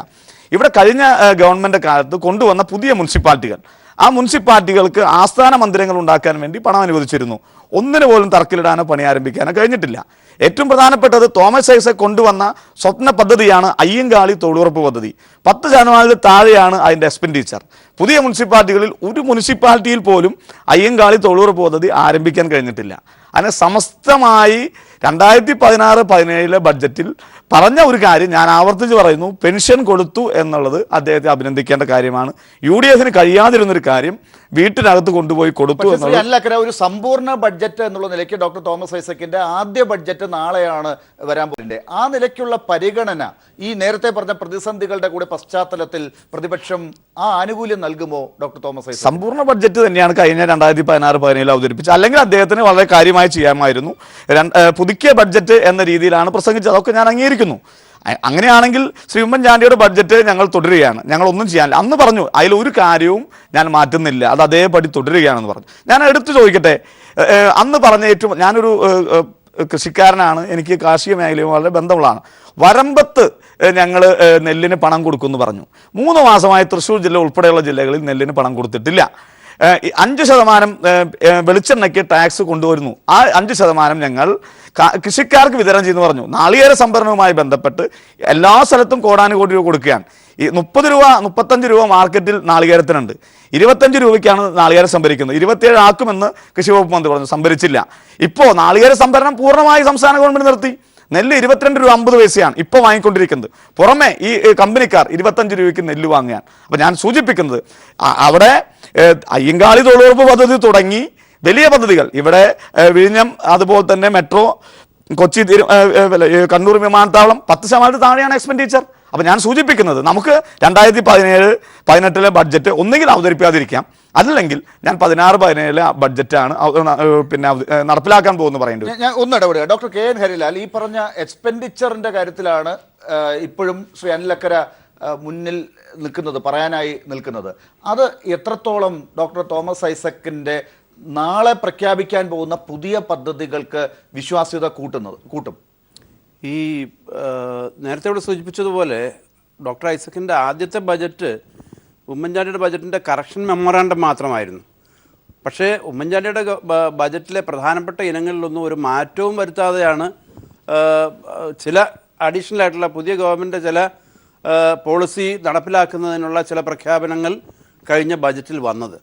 ഇവിടെ കഴിഞ്ഞ ഗവൺമെൻറ് കാലത്ത് കൊണ്ടുവന്ന പുതിയ മുനിസിപ്പാലിറ്റികൾ, ആ മുനിസിപ്പാലിറ്റികൾക്ക് ആസ്ഥാന മന്ദിരങ്ങൾ ഉണ്ടാക്കാൻ വേണ്ടി പണം അനുവദിച്ചിരുന്നു, ഒന്നിനു പോലും തറക്കല്ലിടാനോ പണി ആരംഭിക്കാനോ കഴിഞ്ഞിട്ടില്ല. ഏറ്റവും പ്രധാനപ്പെട്ടത് തോമസ് ഐസക് കൊണ്ടുവന്ന സ്വപ്ന പദ്ധതിയാണ് അയ്യങ്കാളി തൊഴിലുറപ്പ് പദ്ധതി. 10% താഴെയാണ് അതിൻ്റെ എക്സ്പെൻഡിച്ചർ. പുതിയ മുനിസിപ്പാലിറ്റികളിൽ ഒരു മുനിസിപ്പാലിറ്റിയിൽ പോലും അയ്യങ്കാളി തൊഴിലുറപ്പ് പദ്ധതി ആരംഭിക്കാൻ കഴിഞ്ഞിട്ടില്ല. അതിന് സമസ്തമായി 2016-17 ബഡ്ജറ്റിൽ പറഞ്ഞ ഒരു കാര്യം ഞാൻ ആവർത്തിച്ച് പറയുന്നു, പെൻഷൻ കൊടുത്തു എന്നുള്ളത് അദ്ദേഹത്തെ അഭിനന്ദിക്കേണ്ട കാര്യമാണ്. UDF-ന് കഴിയാതിരുന്നൊരു കാര്യം വീട്ടിനകത്ത് കൊണ്ടുപോയി കൊടുത്തു എന്നുള്ളത്. അല്ല, ഒരു സമ്പൂർണ്ണ ബഡ്ജറ്റ് എന്നുള്ള നിലയ്ക്ക് ഡോക്ടർ തോമസ് ഐസക്കിന്റെ ആദ്യ ബഡ്ജറ്റ് നാളെയാണ് വരാൻ പോകുന്നത്. ആ നിലയ്ക്കുള്ള പരിഗണന ഈ നേരത്തെ പറഞ്ഞ പ്രതിസന്ധികളുടെ കൂടെ പശ്ചാത്തലത്തിൽ പ്രതിപക്ഷം ആ ആനുകൂല്യം നൽകുമോ ഡോക്ടർ തോമസ് ഐസക്? സമ്പൂർണ്ണ ബഡ്ജറ്റ് തന്നെയാണ് കഴിഞ്ഞ 2016-17 അവതരിപ്പിച്ചത്, അല്ലെങ്കിൽ അദ്ദേഹത്തിന് വളരെ കാര്യമായി ചെയ്യാമായിരുന്നു. പുതുക്കിയ ബഡ്ജറ്റ് എന്ന രീതിയിലാണ് പ്രസംഗിച്ചത്, അതൊക്കെ ഞാൻ അംഗീകരിക്കുന്നു. അങ്ങനെയാണെങ്കിൽ ശ്രീ ഉമ്മൻചാണ്ടിയുടെ ബഡ്ജറ്റ് ഞങ്ങൾ തുടരുകയാണ്, ഞങ്ങളൊന്നും ചെയ്യാനില്ല. അന്ന് പറഞ്ഞു അതിലൊരു കാര്യവും ഞാൻ മാറ്റുന്നില്ല, അത് അതേപടി തുടരുകയാണെന്ന് പറഞ്ഞു. ഞാൻ എടുത്തു ചോദിക്കട്ടെ, അന്ന് പറഞ്ഞ ഏറ്റവും, ഞാനൊരു കൃഷിക്കാരനാണ്, എനിക്ക് കാർഷിക മേഖലയും വളരെ ബന്ധമുള്ളതാണ്. വരമ്പത്ത് ഞങ്ങൾ നെല്ലിന് പണം കൊടുക്കുമെന്ന് പറഞ്ഞു. 3 മാസമായി തൃശ്ശൂർ ജില്ല ഉൾപ്പെടെയുള്ള ജില്ലകളിൽ നെല്ലിന് പണം കൊടുത്തിട്ടില്ല. 5% വെളിച്ചെണ്ണയ്ക്ക് ടാക്സ് കൊണ്ടുവരുന്നു, ആ 5% ഞങ്ങൾ കൃഷിക്കാർക്ക് വിതരണം ചെയ്യുന്നു പറഞ്ഞു. നാളികേര സംഭരണവുമായി ബന്ധപ്പെട്ട് എല്ലാ സ്ഥലത്തും കോടാനുകോടി രൂപ കൊടുക്കുകയാണ്. ഈ 30 രൂപ 35 രൂപ മാർക്കറ്റിൽ നാളികേരത്തിനുണ്ട്, 25 രൂപയ്ക്കാണ് നാളികേരം സംഭരിക്കുന്നത്. 27 ആക്കുമെന്ന് കൃഷി വകുപ്പ് മന്ത്രി പറഞ്ഞു, സംഭരിച്ചില്ല. ഇപ്പോൾ നാളികേര സംഭരണം പൂർണ്ണമായി സംസ്ഥാന ഗവൺമെൻറ് നിർത്തി. നെല്ല് 22 രൂപ 50 പൈസയാണ് ഇപ്പോൾ വാങ്ങിക്കൊണ്ടിരിക്കുന്നത്. പുറമെ ഈ കമ്പനിക്കാർ 25 രൂപയ്ക്ക് നെല്ല് വാങ്ങുകയാണ്. അപ്പോൾ ഞാൻ സൂചിപ്പിക്കുന്നത് അവിടെ അയ്യങ്കാളി തൊഴിലുറപ്പ് പദ്ധതി തുടങ്ങി വലിയ പദ്ധതികൾ, ഇവിടെ വിഴിഞ്ഞം, അതുപോലെ തന്നെ മെട്രോ, കൊച്ചി കണ്ണൂർ വിമാനത്താവളം 10% താഴെയാണ് എക്സ്പെൻഡിച്ചർ. അപ്പോൾ ഞാൻ സൂചിപ്പിക്കുന്നത് നമുക്ക് 2017-18 ബഡ്ജറ്റ് ഒന്നുകിൽ അവതരിപ്പിക്കാതിരിക്കാം, അതല്ലെങ്കിൽ ഞാൻ 16-17 ബഡ്ജറ്റാണ് പിന്നെ നടപ്പിലാക്കാൻ പോകുന്നു പറയേണ്ടത്. ഞാൻ ഒന്ന് ഇടപെടുക. ഡോക്ടർ KN ഹരിലാൽ, ഈ പറഞ്ഞ എക്സ്പെൻഡിച്ചറിന്റെ കാര്യത്തിലാണ് ഇപ്പോഴും ശ്രീ അനിൽ അക്കര മുന്നിൽ നിൽക്കുന്നത്, പറയാനായി നിൽക്കുന്നത്. അത് എത്രത്തോളം ഡോക്ടർ തോമസ് ഐസക്കിന്റെ നാളെ പ്രഖ്യാപിക്കാൻ പോകുന്ന പുതിയ പദ്ധതികൾക്ക് വിശ്വാസ്യത കൂട്ടും? ഈ നേരത്തെ ഇവിടെ സൂചിപ്പിച്ചതുപോലെ ഡോക്ടർ ഐസക്കിൻ്റെ ആദ്യത്തെ ബജറ്റ് ഉമ്മൻചാണ്ടിയുടെ ബജറ്റിൻ്റെ കറക്ഷൻ മെമ്മോറാണ്ടം മാത്രമായിരുന്നു. പക്ഷേ ഉമ്മൻചാണ്ടിയുടെ ബജറ്റിലെ പ്രധാനപ്പെട്ട ഇനങ്ങളിലൊന്നും ഒരു മാറ്റവും വരുത്താതെയാണ് ചില അഡീഷണൽ ആയിട്ടുള്ള പുതിയ ഗവൺമെൻറ് ചില പോളിസി നടപ്പിലാക്കുന്നതിനുള്ള ചില പ്രഖ്യാപനങ്ങൾ കഴിഞ്ഞ ബജറ്റിൽ വന്നത്.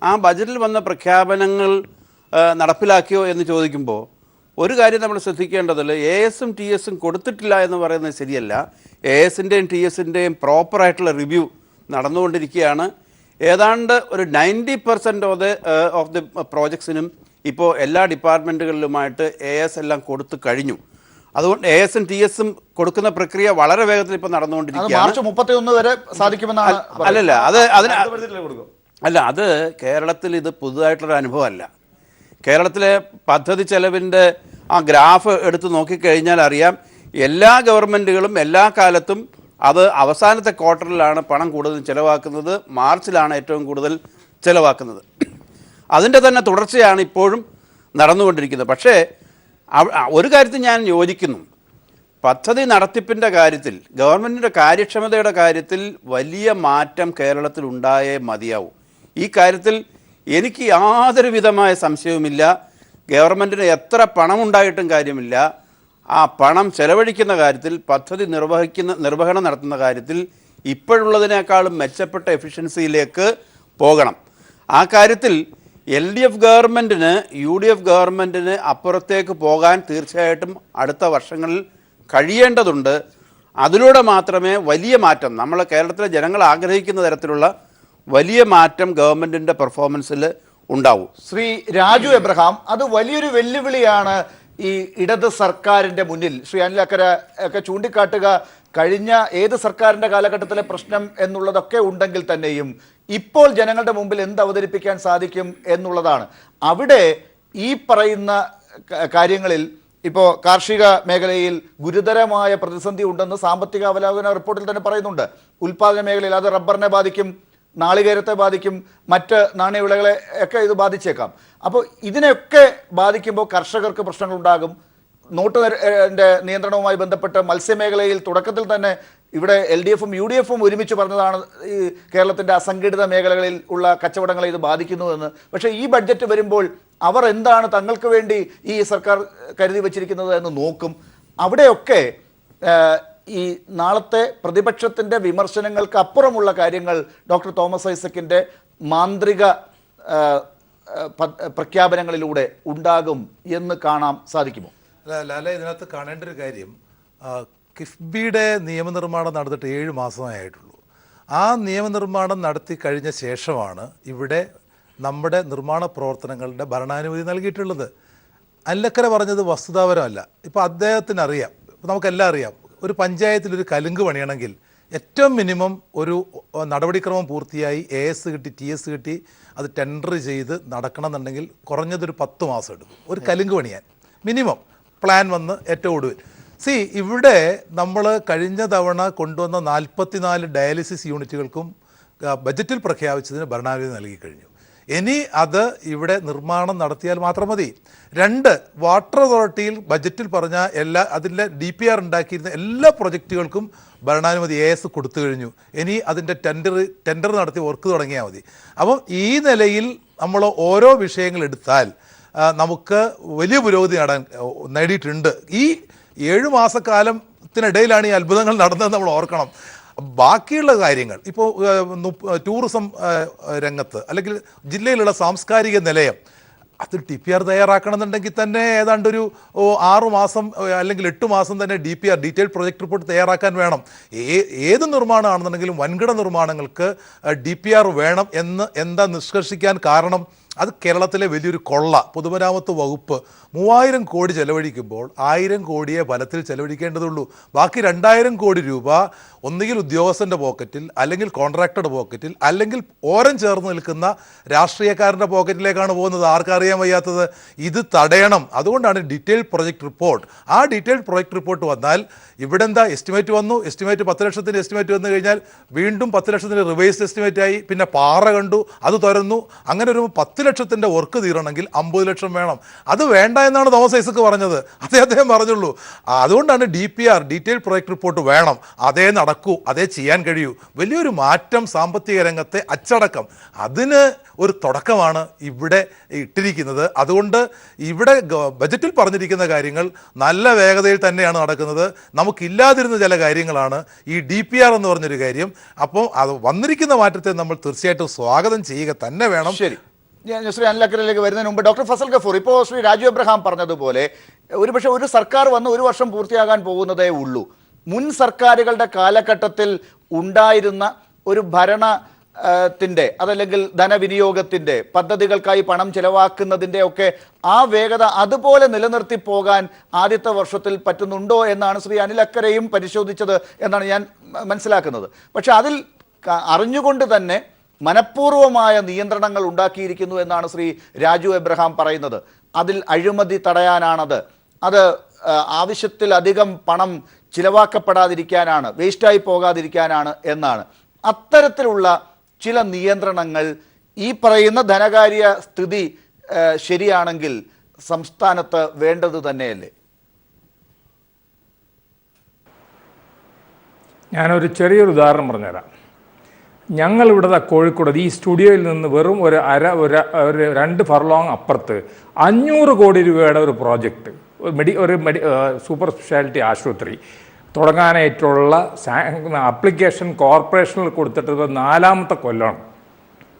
ആ ബജറ്റിൽ വന്ന പ്രഖ്യാപനങ്ങൾ നടപ്പിലാക്കിയോ എന്ന് ചോദിക്കുമ്പോൾ ഒരു കാര്യം നമ്മൾ ശ്രദ്ധിക്കേണ്ടതിൽ AS-ഉം TS-ഉം കൊടുത്തിട്ടില്ല എന്ന് പറയുന്നത് ശരിയല്ല. AS-ൻ്റെയും TS-ൻ്റെയും പ്രോപ്പറായിട്ടുള്ള റിവ്യൂ നടന്നുകൊണ്ടിരിക്കുകയാണ്. ഏതാണ്ട് ഒരു 90% ഓഫ് ദി പ്രോജക്ട്സിനും ഇപ്പോൾ എല്ലാ ഡിപ്പാർട്ട്മെൻറ്റുകളിലുമായിട്ട് AS എല്ലാം കൊടുത്തു കഴിഞ്ഞു. അതുകൊണ്ട് AS-ഉം TS-ഉം കൊടുക്കുന്ന പ്രക്രിയ വളരെ വേഗത്തിൽ ഇപ്പോൾ അത് നടന്നുകൊണ്ടിരിക്കുകയാണ്. മാർച്ച് 31 വരെ സാധിക്കുമെന്നാണ് അല്ലല്ല, അത് കേരളത്തിൽ ഇത് പുതുതായിട്ടുള്ളൊരു അനുഭവമല്ല. കേരളത്തിലെ പദ്ധതി ചെലവിൻ്റെ ആ ഗ്രാഫ് എടുത്ത് നോക്കിക്കഴിഞ്ഞാൽ അറിയാം, എല്ലാ ഗവൺമെൻറ്റുകളും എല്ലാ കാലത്തും അത് അവസാനത്തെ ക്വാർട്ടറിലാണ് പണം കൂടുതൽ ചിലവാക്കുന്നത്, മാർച്ചിലാണ് ഏറ്റവും കൂടുതൽ ചിലവാക്കുന്നത്. അതിൻ്റെ തന്നെ തുടർച്ചയാണ് ഇപ്പോഴും നടന്നുകൊണ്ടിരിക്കുന്നത്. പക്ഷേ ഒരു കാര്യത്തിൽ ഞാൻ യോജിക്കുന്നു, പദ്ധതി നടത്തിപ്പിൻ്റെ കാര്യത്തിൽ ഗവൺമെൻറ്റിൻ്റെ കാര്യക്ഷമതയുടെ കാര്യത്തിൽ വലിയ മാറ്റം കേരളത്തിൽ ഉണ്ടായേ മതിയാവും. ഈ കാര്യത്തിൽ എനിക്ക് യാതൊരു വിധമായ സംശയവുമില്ല. ഗവൺമെൻറ്റിന് എത്ര പണമുണ്ടായിട്ടും കാര്യമില്ല, ആ പണം ചെലവഴിക്കുന്ന കാര്യത്തിൽ, പദ്ധതി നിർവഹണം നടത്തുന്ന കാര്യത്തിൽ ഇപ്പോഴുള്ളതിനേക്കാളും മെച്ചപ്പെട്ട എഫിഷ്യൻസിയിലേക്ക് പോകണം. ആ കാര്യത്തിൽ LDF ഗവൺമെൻറ്റിന് UDF ഗവൺമെൻറ്റിന് അപ്പുറത്തേക്ക് പോകാൻ തീർച്ചയായിട്ടും അടുത്ത വർഷങ്ങളിൽ കഴിയേണ്ടതുണ്ട്. അതിലൂടെ മാത്രമേ വലിയ മാറ്റം, നമ്മൾ കേരളത്തിലെ ജനങ്ങൾ ആഗ്രഹിക്കുന്ന തരത്തിലുള്ള വലിയ മാറ്റം ഗവൺമെൻറ്റിൻ്റെ പെർഫോമൻസിൽ ഉണ്ടാവും. ശ്രീ രാജു എബ്രഹാം, അത് വലിയൊരു വെല്ലുവിളിയാണ് ഈ ഇടത് സർക്കാരിൻ്റെ മുന്നിൽ. ശ്രീ അനിൽ അക്കര ഒക്കെ ചൂണ്ടിക്കാട്ടുക, കഴിഞ്ഞ ഏത് സർക്കാരിൻ്റെ കാലഘട്ടത്തിലെ പ്രശ്നം എന്നുള്ളതൊക്കെ ഉണ്ടെങ്കിൽ തന്നെയും ഇപ്പോൾ ജനങ്ങളുടെ മുമ്പിൽ എന്ത് അവതരിപ്പിക്കാൻ സാധിക്കും എന്നുള്ളതാണ്. അവിടെ ഈ പറയുന്ന കാര്യങ്ങളിൽ ഇപ്പോൾ കാർഷിക മേഖലയിൽ ഗുരുതരമായ പ്രതിസന്ധി ഉണ്ടെന്ന് സാമ്പത്തിക അവലോകന റിപ്പോർട്ടിൽ തന്നെ പറയുന്നുണ്ട്. ഉൽപ്പാദന മേഖലയിൽ അത് റബ്ബറിനെ ബാധിക്കും, നാളികേരത്തെ ബാധിക്കും, മറ്റ് നാണ്യവിളകളെ ഒക്കെ ഇത് ബാധിച്ചേക്കാം. അപ്പോൾ ഇതിനെയൊക്കെ ബാധിക്കുമ്പോൾ കർഷകർക്ക് പ്രശ്നങ്ങളുണ്ടാകും. നോട്ട് നിയന്ത്രണവുമായി ബന്ധപ്പെട്ട് മത്സ്യമേഖലയിൽ തുടക്കത്തിൽ തന്നെ ഇവിടെ LDF-ഉം UDF-ഉം ഒരുമിച്ച് പറഞ്ഞതാണ് ഈ കേരളത്തിൻ്റെ അസംഘടിത മേഖലകളിൽ ഉള്ള കച്ചവടങ്ങളെ ഇത് ബാധിക്കുന്നുവെന്ന്. പക്ഷേ ഈ ബഡ്ജറ്റ് വരുമ്പോൾ അവർ എന്താണ് തങ്ങൾക്ക് വേണ്ടി ഈ സർക്കാർ കരുതി വച്ചിരിക്കുന്നത് എന്ന് നോക്കും. അവിടെയൊക്കെ ഈ നാളത്തെ പ്രതിപക്ഷത്തിൻ്റെ വിമർശനങ്ങൾക്ക് അപ്പുറമുള്ള കാര്യങ്ങൾ ഡോക്ടർ തോമസ് ഐസക്കിൻ്റെ മാന്ത്രിക പ്രഖ്യാപനങ്ങളിലൂടെ ഉണ്ടാകും എന്ന് കാണാൻ സാധിക്കുമോ? ലാല, ഇതിനകത്ത് കാണേണ്ട ഒരു കാര്യം, കിഫ്ബിയുടെ നിയമനിർമ്മാണം നടന്നിട്ട് 7 മാസമായിട്ടുള്ളൂ. ആ നിയമനിർമ്മാണം നടത്തി കഴിഞ്ഞ ശേഷമാണ് ഇവിടെ നമ്മുടെ നിർമ്മാണ പ്രവർത്തനങ്ങളുടെ ഭരണാനുമതി നൽകിയിട്ടുള്ളത്. അല്ലക്കര പറഞ്ഞത് വസ്തുതാപരമല്ല. ഇപ്പോൾ അദ്ദേഹത്തിന് അറിയാം, നമുക്കെല്ലാം അറിയാം, ഒരു പഞ്ചായത്തിൽ ഒരു കലുങ്ക് പണിയണമെങ്കിൽ ഏറ്റവും മിനിമം ഒരു നടപടിക്രമം പൂർത്തിയായി AS കിട്ടി, TS കിട്ടി, അത് ടെൻഡർ ചെയ്ത് നടക്കണമെന്നുണ്ടെങ്കിൽ കുറഞ്ഞതൊരു 10 മാസം എടുക്കും ഒരു കലുങ്ക് പണിയാൻ. മിനിമം പ്ലാൻ വന്ന് ഏറ്റവും ഒടുവിൽ. ഇവിടെ നമ്മൾ കഴിഞ്ഞ തവണ കൊണ്ടുവന്ന 44 ഡയാലിസിസ് യൂണിറ്റുകൾക്കും ബജറ്റിൽ പ്രഖ്യാപിച്ചതിന് ഭരണാനുമതി നൽകി കഴിഞ്ഞു. ഇനി അത് ഇവിടെ നിർമ്മാണം നടത്തിയാൽ മാത്രം മതി. 2, വാട്ടർ അതോറിറ്റിയിൽ ബജറ്റിൽ പറഞ്ഞ അതിൻ്റെ DPR ഉണ്ടാക്കിയിരുന്ന എല്ലാ പ്രൊജക്റ്റുകൾക്കും ഭരണാനുമതി AS കൊടുത്തു കഴിഞ്ഞു. ഇനി അതിൻ്റെ ടെൻഡർ നടത്തി വർക്ക് തുടങ്ങിയാൽ മതി. അപ്പം ഈ നിലയിൽ നമ്മൾ ഓരോ വിഷയങ്ങൾ എടുത്താൽ നമുക്ക് വലിയ പുരോഗതി നേടിയിട്ടുണ്ട്. ഈ 7 മാസക്കാലത്തിനിടയിലാണ് ഈ അത്ഭുതങ്ങൾ നടന്നതെന്ന് നമ്മൾ ഓർക്കണം. ബാക്കിയുള്ള കാര്യങ്ങൾ ഇപ്പോൾ ടൂറിസം രംഗത്ത് അല്ലെങ്കിൽ ജില്ലയിലുള്ള സാംസ്കാരിക നിലയം, അതിൽ DPR തയ്യാറാക്കണമെന്നുണ്ടെങ്കിൽ തന്നെ ഏതാണ്ടൊരു 6 മാസം അല്ലെങ്കിൽ 8 മാസം തന്നെ DPR ഡീറ്റെയിൽ പ്രൊജക്ട് റിപ്പോർട്ട് തയ്യാറാക്കാൻ വേണം. ഏത് നിർമ്മാണമാണെന്നുണ്ടെങ്കിലും വൻകിട നിർമ്മാണങ്ങൾക്ക് DPR വേണം എന്ന് എന്താ നിഷ്കർഷിക്കാൻ കാരണം? അത് കേരളത്തിലെ വലിയൊരു കൊള്ള. പൊതുമരാമത്ത് വകുപ്പ് 3000 കോടി ചെലവഴിക്കുമ്പോൾ 1000 കോടിയെ ഫലത്തിൽ ചെലവഴിക്കേണ്ടതുള്ളൂ. ബാക്കി 2000 കോടി രൂപ ഒന്നുകിൽ ഉദ്യോഗസ്ഥൻ്റെ പോക്കറ്റിൽ, അല്ലെങ്കിൽ കോൺട്രാക്ടറുടെ പോക്കറ്റിൽ, അല്ലെങ്കിൽ ഓരം ചേർന്ന് നിൽക്കുന്ന രാഷ്ട്രീയക്കാരൻ്റെ പോക്കറ്റിലേക്കാണ് പോകുന്നത്. ആർക്കറിയാൻ വയ്യാത്തത്? ഇത് തടയണം. അതുകൊണ്ടാണ് ഡീറ്റെയിൽ പ്രൊജക്ട് റിപ്പോർട്ട്. ആ ഡീറ്റെയിൽ പ്രൊജക്ട് റിപ്പോർട്ട് വന്നാൽ ഇവിടെ എന്താ എസ്റ്റിമേറ്റ് വന്നു, 10 ലക്ഷത്തിൻ്റെ എസ്റ്റിമേറ്റ് വന്നു കഴിഞ്ഞാൽ വീണ്ടും 10 ലക്ഷത്തിൻ്റെ റിവൈസ്ഡ് എസ്റ്റിമേറ്റ് ആയി, പിന്നെ പാറ കണ്ടു, അത് തുറന്നു. അങ്ങനെ ഒരു 10 ലക്ഷത്തിൻ്റെ വർക്ക് തീരണമെങ്കിൽ 50 ലക്ഷം വേണം. അത് വേണ്ട എന്നാണ് തോമസ് ഐസക്ക് പറഞ്ഞത്. അദ്ദേഹം പറഞ്ഞുള്ളൂ. അതുകൊണ്ടാണ് DPR ഡീറ്റെയിൽ പ്രൊജക്ട് റിപ്പോർട്ട് വേണം, അതേ നടക്കൂ, അതേ ചെയ്യാൻ കഴിയൂ. വലിയൊരു മാറ്റം സാമ്പത്തിക രംഗത്തെ അച്ചടക്കം, അതിന് ഒരു തുടക്കമാണ് ഇവിടെ ഇട്ടിരിക്കുന്നത്. അതുകൊണ്ട് ഇവിടെ ബജറ്റിൽ പറഞ്ഞിരിക്കുന്ന കാര്യങ്ങൾ നല്ല വേഗതയിൽ തന്നെയാണ് നടക്കുന്നത്. നമുക്കില്ലാതിരുന്ന ചില കാര്യങ്ങളാണ് ഈ DPR എന്ന് പറഞ്ഞൊരു കാര്യം. അപ്പോൾ അത് വന്നിരിക്കുന്ന മാറ്റത്തെ നമ്മൾ തീർച്ചയായിട്ടും സ്വാഗതം ചെയ്യുക തന്നെ വേണം. ശരി, ഞാൻ ശ്രീ അനിൽ അക്കരയിലേക്ക് വരുന്നതിന് മുമ്പ് ഡോക്ടർ ഫസൽ ഗഫൂർ, ഇപ്പോൾ ശ്രീ രാജു എബ്രഹാം പറഞ്ഞതുപോലെ ഒരുപക്ഷെ ഒരു സർക്കാർ വന്ന് 1 വർഷം പൂർത്തിയാകാൻ പോകുന്നതേ ഉള്ളൂ. മുൻ സർക്കാരുകളുടെ കാലഘട്ടത്തിൽ ഉണ്ടായിരുന്ന ഒരു ഭരണ അതല്ലെങ്കിൽ ധനവിനിയോഗത്തിൻ്റെ പദ്ധതികൾക്കായി പണം ചെലവാക്കുന്നതിൻ്റെ ഒക്കെ ആ വേഗത അതുപോലെ നിലനിർത്തി പോകാൻ ആദ്യത്തെ വർഷത്തിൽ പറ്റുന്നുണ്ടോ എന്നാണ് ശ്രീ അനിൽ അക്കരയും പരിശോധിച്ചത് എന്നാണ് ഞാൻ മനസ്സിലാക്കുന്നത്. പക്ഷെ അതിൽ അറിഞ്ഞുകൊണ്ട് തന്നെ മനഃപൂർവമായ നിയന്ത്രണങ്ങൾ ഉണ്ടാക്കിയിരിക്കുന്നു എന്നാണ് ശ്രീ രാജു എബ്രഹാം പറയുന്നത്. അതിൽ അഴിമതി തടയാനാണത്, അത് ആവശ്യത്തിലധികം പണം ചിലവാക്കപ്പെടാതിരിക്കാനാണ്, വേസ്റ്റായി പോകാതിരിക്കാനാണ് എന്നാണ്. അത്തരത്തിലുള്ള ചില നിയന്ത്രണങ്ങൾ ഈ പറയുന്ന ധനകാര്യ സ്ഥിതി ശരിയാണെങ്കിൽ സംസ്ഥാനത്ത് വേണ്ടത് തന്നെയല്ലേ? ഞാനൊരു ചെറിയൊരു ഉദാഹരണം പറഞ്ഞുതരാം. ഞങ്ങളിവിടെ കോഴിക്കോട് ഈ സ്റ്റുഡിയോയിൽ നിന്ന് വെറും ഒരു 2 ഫർലോങ് അപ്പുറത്ത് 500 കോടി രൂപയുടെ ഒരു പ്രോജക്റ്റ്, ഒരു സൂപ്പർ സ്പെഷ്യാലിറ്റി ആശുപത്രി തുടങ്ങാനായിട്ടുള്ള ആപ്ലിക്കേഷൻ കോർപ്പറേഷനിൽ കൊടുത്തിട്ട് 4ാമത്തെ കൊല്ലമാണ്.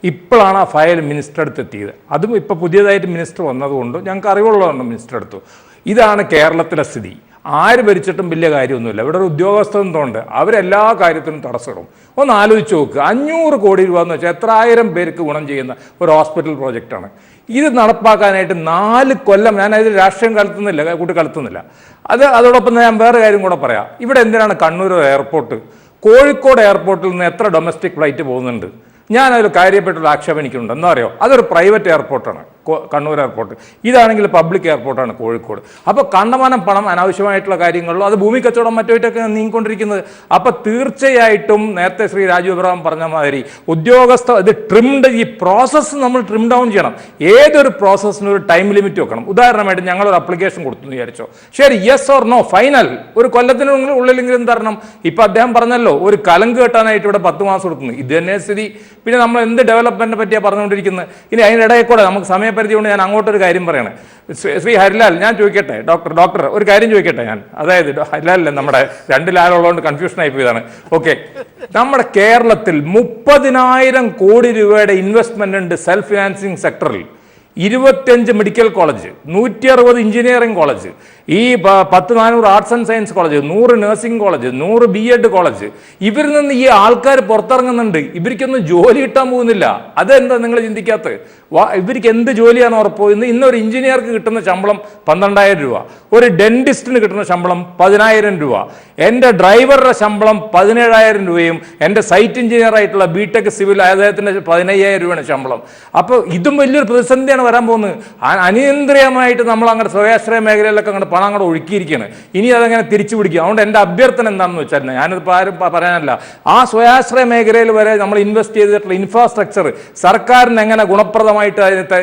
ഇപ്പോഴാണ് ആ ഫയൽ മിനിസ്റ്റർ അടുത്ത് എത്തിയത്. അതും ഇപ്പോൾ പുതിയതായിട്ട് മിനിസ്റ്റർ വന്നതുകൊണ്ട് ഞങ്ങൾക്ക് അറിവുള്ളതുകൊണ്ട് മിനിസ്റ്റർ എടുത്തു. ഇതാണ് കേരളത്തിലെ സ്ഥിതി. ആര് ഭരിച്ചിട്ടും വലിയ കാര്യമൊന്നുമില്ല. ഇവിടെ ഒരു ഉദ്യോഗസ്ഥരുണ്ട്, അവരെല്ലാ കാര്യത്തിനും തടസ്സമിടും. ഒന്ന് ആലോചിച്ച് നോക്കുക, 500 കോടി രൂപ എന്ന് വെച്ചാൽ എത്ര ആയിരം പേർക്ക് ഗുണം ചെയ്യുന്ന ഒരു ഹോസ്പിറ്റൽ പ്രോജക്റ്റാണ്. ഇത് നടപ്പാക്കാനായിട്ട് 4 കൊല്ലം. ഞാൻ അതിൽ രാഷ്ട്രീയം കളത്തുന്നില്ല. അതോടൊപ്പം ഞാൻ വേറെ കാര്യം കൂടെ പറയാം. ഇവിടെ എന്തിനാണ് കണ്ണൂർ എയർപോർട്ട്, കോഴിക്കോട് എയർപോർട്ടിൽ നിന്ന് എത്ര ഡൊമസ്റ്റിക് ഫ്ലൈറ്റ് പോകുന്നുണ്ട്? ഞാനതിൽ കാര്യപ്പെട്ടൊരു ആക്ഷേപം എനിക്കുണ്ട്. എന്താ അറിയോ, അതൊരു പ്രൈവറ്റ് എയർപോർട്ടാണ് കണ്ണൂർ എയർപോർട്ട്. ഇതാണെങ്കിൽ പബ്ലിക് എയർപോർട്ടാണ് കോഴിക്കോട്. അപ്പോൾ കണ്ടമാനം പണം അനാവശ്യമായിട്ടുള്ള കാര്യങ്ങളിലും അത് ഭൂമി കച്ചവടം മറ്റുമായിട്ടൊക്കെ നീങ്ങിക്കൊണ്ടിരിക്കുന്നത്. അപ്പോൾ തീർച്ചയായിട്ടും നേരത്തെ ശ്രീ രാജു എബ്രഹാം പറഞ്ഞ മാതിരി ഇത് ട്രിംഡ്, ഈ പ്രോസസ്സ് നമ്മൾ ട്രിം ഡൗൺ ചെയ്യണം. ഏതൊരു പ്രോസസ്സിനും ഒരു ടൈം ലിമിറ്റ് വെക്കണം. ഉദാഹരണമായിട്ട് ഞങ്ങളൊരു അപ്ലിക്കേഷൻ കൊടുത്തു എന്ന് വിചാരിച്ചോ, ശരി, യെസ് ഓർ നോ, ഫൈനൽ ഒരു കൊല്ലത്തിനുള്ളിലെങ്കിലും തരണം. ഇപ്പം അദ്ദേഹം പറഞ്ഞല്ലോ, ഒരു കലങ്ക് കെട്ടാനായിട്ട് ഇവിടെ 10 മാസം എടുക്കുന്നു. ഇത് തന്നെ സ്ഥിതി. പിന്നെ നമ്മൾ എന്ത് ഡെവലപ്മെന്റിനെ പറ്റിയാണ് പറഞ്ഞുകൊണ്ടിരിക്കുന്നത്? ഇനി അതിനിടയിൽ കൂടെ നമുക്ക് സമയപരിധി കൊണ്ട് ഞാൻ അങ്ങോട്ടൊരു കാര്യം പറയണം. ശ്രീ ഹരിലാൽ, ഞാൻ ചോദിക്കട്ടെ, ഡോക്ടർ ഒരു കാര്യം ചോദിക്കട്ടെ ഞാൻ. അതായത് ഹരിലാലല്ലേ, നമ്മുടെ 2 ലാലുള്ളതുകൊണ്ട് കൺഫ്യൂഷൻ ആയി പോയതാണ്. ഓക്കെ, നമ്മുടെ കേരളത്തിൽ 30,000 കോടി രൂപയുടെ ഇൻവെസ്റ്റ്മെന്റ് ഉണ്ട് സെൽഫ് ഫിനാൻസിങ് സെക്ടറിൽ. 25 മെഡിക്കൽ കോളേജ്, 160 എഞ്ചിനീയറിംഗ് കോളേജ്, ഈ 10-400 arts and science college, 100 nursing college, 100 BEd college. ഇവരിൽ നിന്ന് ഈ ആൾക്കാർ പുറത്തിറങ്ങുന്നുണ്ട്. ഇവർക്കൊന്നും ജോലി കിട്ടാൻ പോകുന്നില്ല. അതെന്താ നിങ്ങൾ ചിന്തിക്കാത്തത്? ഇവർക്ക് എന്ത് ജോലിയാണ് ഉറപ്പ്? ഇന്നൊരു എഞ്ചിനീയർക്ക് കിട്ടുന്ന ശമ്പളം 12,000 രൂപ, ഒരു ഡെന്റിസ്റ്റിന് കിട്ടുന്ന ശമ്പളം 10,000 രൂപ, എൻ്റെ ഡ്രൈവറുടെ ശമ്പളം 17,000 രൂപയും എൻ്റെ സൈറ്റ് എഞ്ചിനീയർ ആയിട്ടുള്ള ബിടെക് സിവിൽ അദ്ദേഹത്തിൻ്റെ 15,000 രൂപയാണ് ശമ്പളം. അപ്പോൾ ഇതും വലിയൊരു പ്രതിസന്ധിയാണ് വരാൻ പോകുന്നത്. അനിയന്ത്രിതമായിട്ട് നമ്മൾ അങ്ങനെ സ്വയാശ്രയ മേഖലയിലൊക്കെ അങ്ങോട്ട് പണം അങ്ങോട്ട് ഒഴുക്കിയിരിക്കുകയാണ്. ഇനി അതങ്ങനെ തിരിച്ചു പിടിക്കുക. അതുകൊണ്ട് എൻ്റെ അഭ്യർത്ഥന എന്താണെന്ന് വെച്ചാൽ, ഞാനിപ്പോൾ ആരും പറയാനല്ല, ആ സ്വയാശ്രയ മേഖലയിൽ വരെ നമ്മൾ ഇൻവെസ്റ്റ് ചെയ്തിട്ടുള്ള ഇൻഫ്രാസ്ട്രക്ചർ സർക്കാരിന് എങ്ങനെ ഗുണപ്രദമായിട്ട്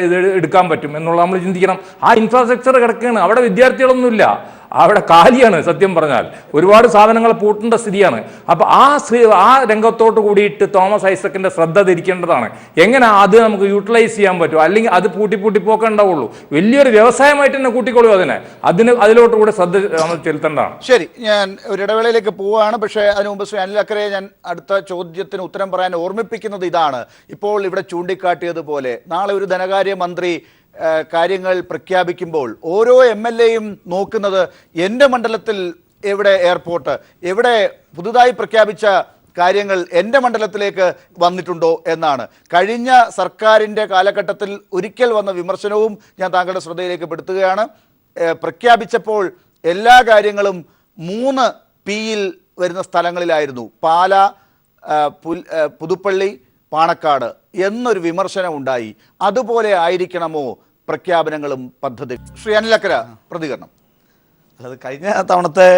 ഇത് എടുക്കാൻ പറ്റും എന്നുള്ളത് നമ്മൾ ചിന്തിക്കണം. ആ ഇൻഫ്രാസ്ട്രക്ചർ കിടക്കുകയാണ്. അവിടെ വിദ്യാർത്ഥികളൊന്നുമില്ല, അവിടെ കാലിയാണ്. സത്യം പറഞ്ഞാൽ ഒരുപാട് സാധനങ്ങൾ പൂട്ടേണ്ട സ്ഥിതിയാണ്. അപ്പോൾ ആ രംഗത്തോട്ട് കൂടിയിട്ട് തോമസ് ഐസക്കിന്റെ ശ്രദ്ധ തിരിക്കേണ്ടതാണ്. എങ്ങനെ അത് നമുക്ക് യൂട്ടിലൈസ് ചെയ്യാൻ പറ്റും? അല്ലെങ്കിൽ അത് പൂട്ടി പോക്കേ ഉണ്ടാവുള്ളൂ. വലിയൊരു വ്യവസായമായിട്ട് തന്നെ കൂട്ടിക്കൊള്ളൂ. അതിലോട്ട് കൂടെ ശ്രദ്ധ നമ്മൾ ചെലുത്തേണ്ടതാണ്. ശരി, ഞാൻ ഒരു ഇടവേളയിലേക്ക് പോവുകയാണ്. പക്ഷേ അതിനു മുമ്പ് ശ്രീ അനിൽ അക്കരയെ ഞാൻ അടുത്ത ചോദ്യത്തിന് ഉത്തരം പറയാൻ ഓർമ്മിപ്പിക്കുന്നത് ഇതാണ്. ഇപ്പോൾ ഇവിടെ ചൂണ്ടിക്കാട്ടിയതുപോലെ നാളെ ഒരു ധനകാര്യ മന്ത്രി കാര്യങ്ങൾ പ്രഖ്യാപിക്കുമ്പോൾ ഓരോ MLAയും നോക്കുന്നത് എൻ്റെ മണ്ഡലത്തിൽ എവിടെ എയർപോർട്ട്, എവിടെ പുതുതായി പ്രഖ്യാപിച്ച കാര്യങ്ങൾ എൻ്റെ മണ്ഡലത്തിലേക്ക് വന്നിട്ടുണ്ടോ എന്നാണ്. കഴിഞ്ഞ സർക്കാരിൻ്റെ കാലഘട്ടത്തിൽ ഒരിക്കൽ വന്ന വിമർശനവും ഞാൻ താങ്കളുടെ ശ്രദ്ധയിലേക്ക് പെടുത്തുകയാണ്. പ്രഖ്യാപിച്ചപ്പോൾ എല്ലാ കാര്യങ്ങളും 3 Pയിൽ വരുന്ന സ്ഥലങ്ങളിലായിരുന്നു. പാല, പുതുപ്പള്ളി, പാണക്കാട് എന്നൊരു വിമർശനം ഉണ്ടായി. അതുപോലെ ആയിരിക്കണമോ പ്രഖ്യാപനങ്ങളും പദ്ധതി? ശ്രീ അനിൽ അക്കര, പ്രതികരണം. അല്ലത് കഴിഞ്ഞ തവണത്തെ